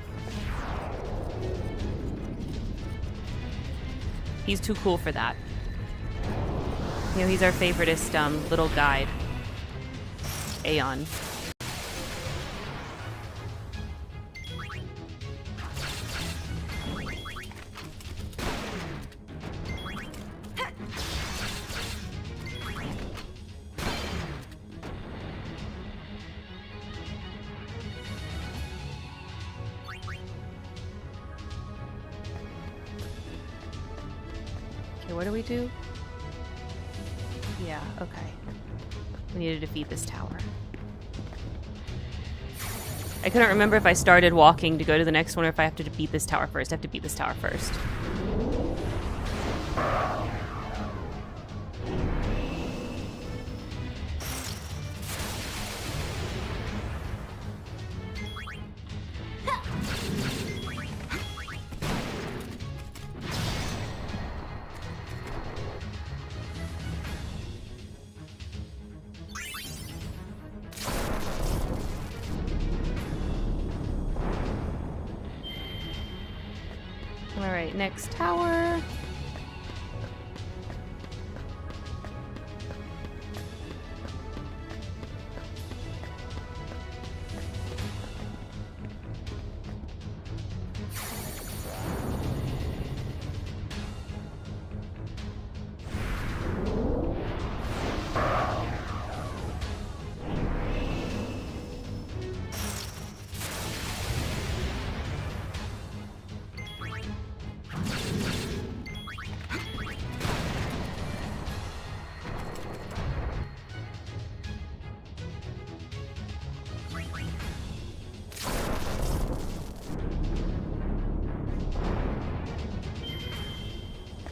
Speaker 1: He's too cool for that. You know, he's our favoriteest little guide. Aeon. Okay, what do we do? Yeah, okay. We need to defeat this tower. I couldn't remember if I started walking to go to the next one or if I have to beat this tower first. I have to beat this tower first. Alright, next tower.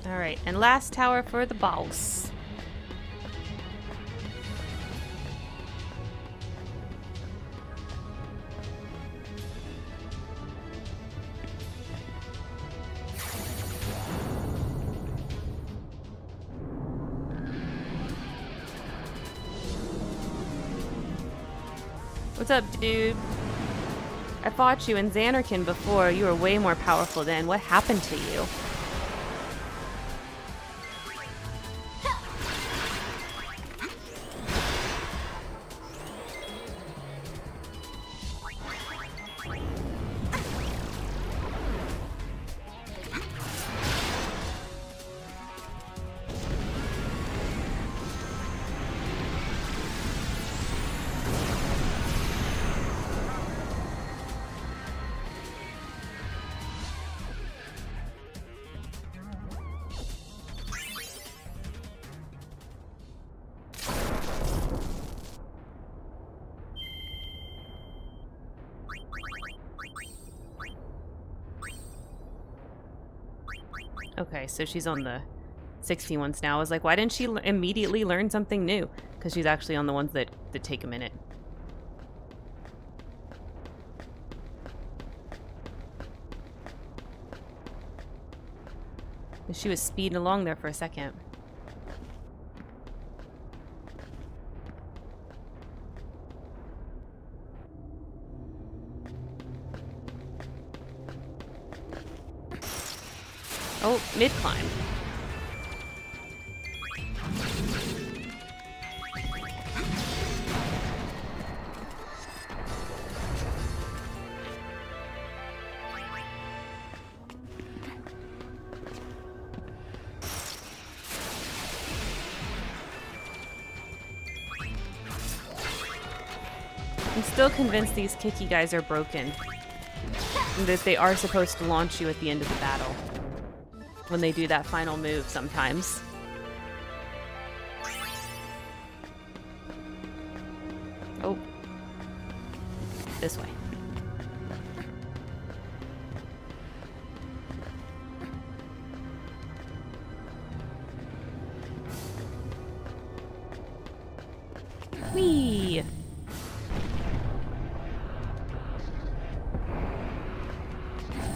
Speaker 1: Alright, and last tower for the boss. What's up, dude? I fought you in Zanarkand before. You were way more powerful then. What happened to you? Okay, so she's on the 16 ones now. I was like, why didn't she immediately learn something new? Because she's actually on the ones that take a minute. She was speeding along there for a second. Oh, mid-climb. I'm still convinced these kicky guys are broken. And that they are supposed to launch you at the end of the battle. When they do that final move sometimes. Oh. This way. Whee!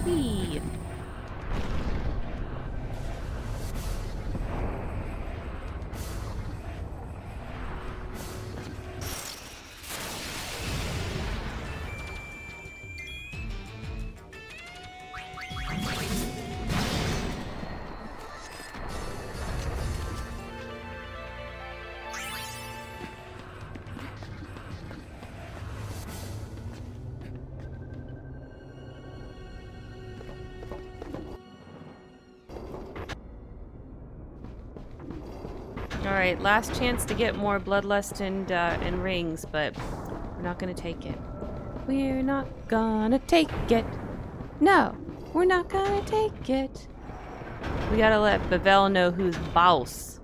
Speaker 1: Whee! Alright, last chance to get more bloodlust and rings, but we're not gonna take it. We're not gonna take it. No, we're not gonna take it. We gotta let Bevel know who's boss.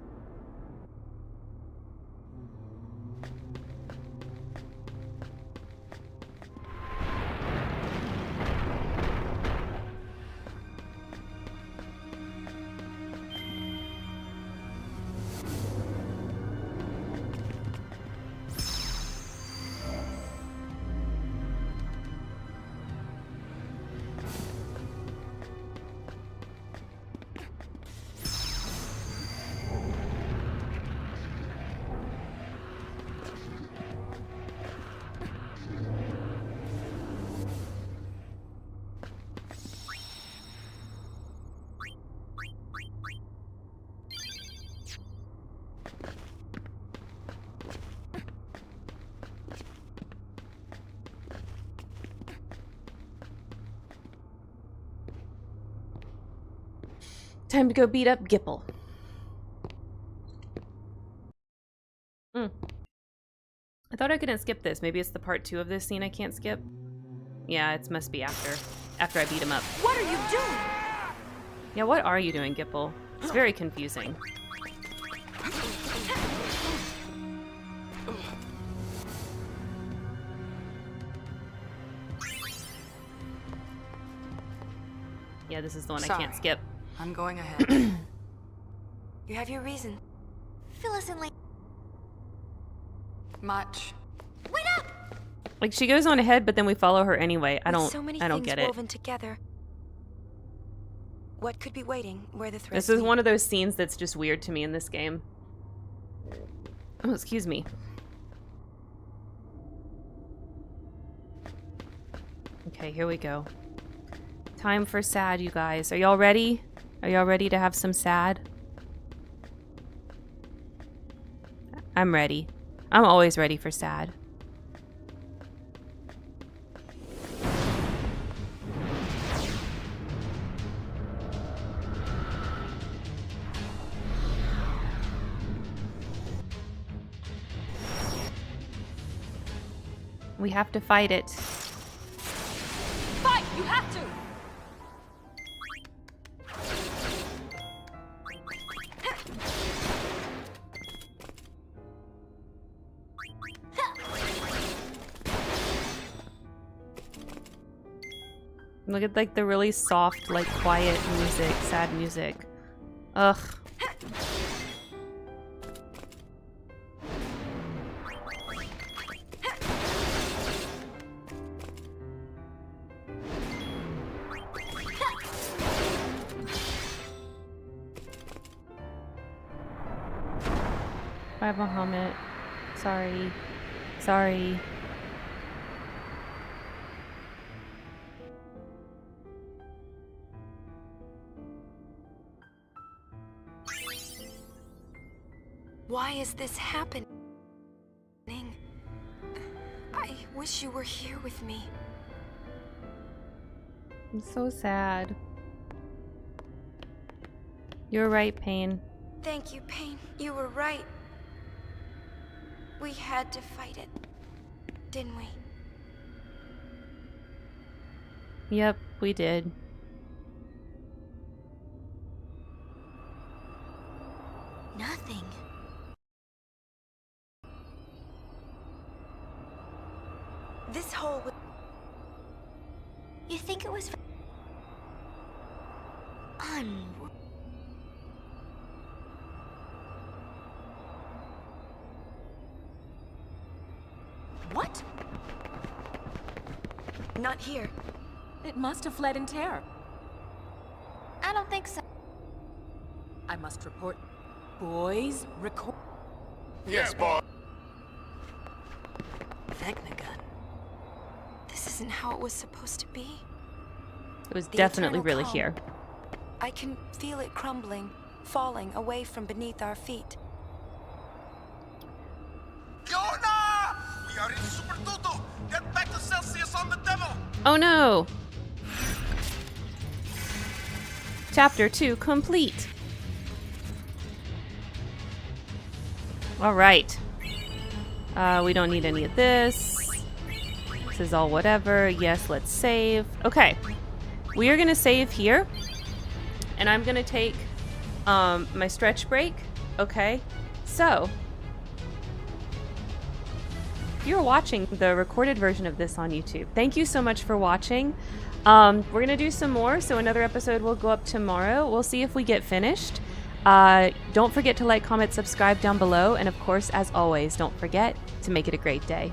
Speaker 1: Time to go beat up Gipple. I thought I couldn't skip this. Maybe it's the part 2 of this scene I can't skip. Yeah, it must be after I beat him up.
Speaker 4: What are you doing?
Speaker 1: Yeah, what are you doing, Gipple? It's very confusing. Yeah, this is the one I can't skip.
Speaker 9: I'm going ahead.
Speaker 4: You have your reason.
Speaker 2: Fill us in like...
Speaker 9: Much.
Speaker 2: Wait up!
Speaker 1: Like, she goes on ahead, but then we follow her anyway. I
Speaker 4: With
Speaker 1: don't
Speaker 4: so many
Speaker 1: get
Speaker 4: things
Speaker 1: it.
Speaker 4: woven together. What could be waiting where the threads
Speaker 1: This is
Speaker 4: meet?
Speaker 1: one of those scenes that's just weird to me in this game. Oh, excuse me. Okay, here we go. Time for sad, you guys. Are y'all ready? Are y'all ready to have some sad? I'm ready. I'm always ready for sad. We have to fight it.
Speaker 7: Fight! You have to!
Speaker 1: Look at like the really soft, like quiet music, sad music. Ugh. Bye, Bahamut. Sorry. Sorry.
Speaker 4: Why is this happening? I wish you were here with me.
Speaker 1: I'm so sad. You're right, Pain.
Speaker 4: Thank you, Pain. You were right. We had to fight it, didn't we?
Speaker 1: Yep, we did.
Speaker 2: Nothing.
Speaker 4: This hole would...
Speaker 2: You think it was...
Speaker 4: What? Not here.
Speaker 7: It must have fled in terror.
Speaker 2: I don't think so.
Speaker 7: I must report. Boys, record.
Speaker 12: Yes, boss.
Speaker 4: Vecnagun. This isn't how it was supposed to be.
Speaker 1: It was
Speaker 4: The
Speaker 1: definitely
Speaker 4: eternal
Speaker 1: really
Speaker 4: calm.
Speaker 1: here.
Speaker 4: I can feel it crumbling, falling away from beneath our feet.
Speaker 3: Fiona! We are in Super Tutu! Get back to Celsius on the devil!
Speaker 1: Oh no! Chapter 2 complete. Alright. We don't need any of this. This is all whatever. Yes, let's save. Okay. We are going to save here. And I'm going to take my stretch break. Okay. So, if you're watching the recorded version of this on YouTube, thank you so much for watching. We're going to do some more, so another episode will go up tomorrow. We'll see if we get finished. Don't forget to like, comment, subscribe down below, and of course, as always, don't forget to make it a great day.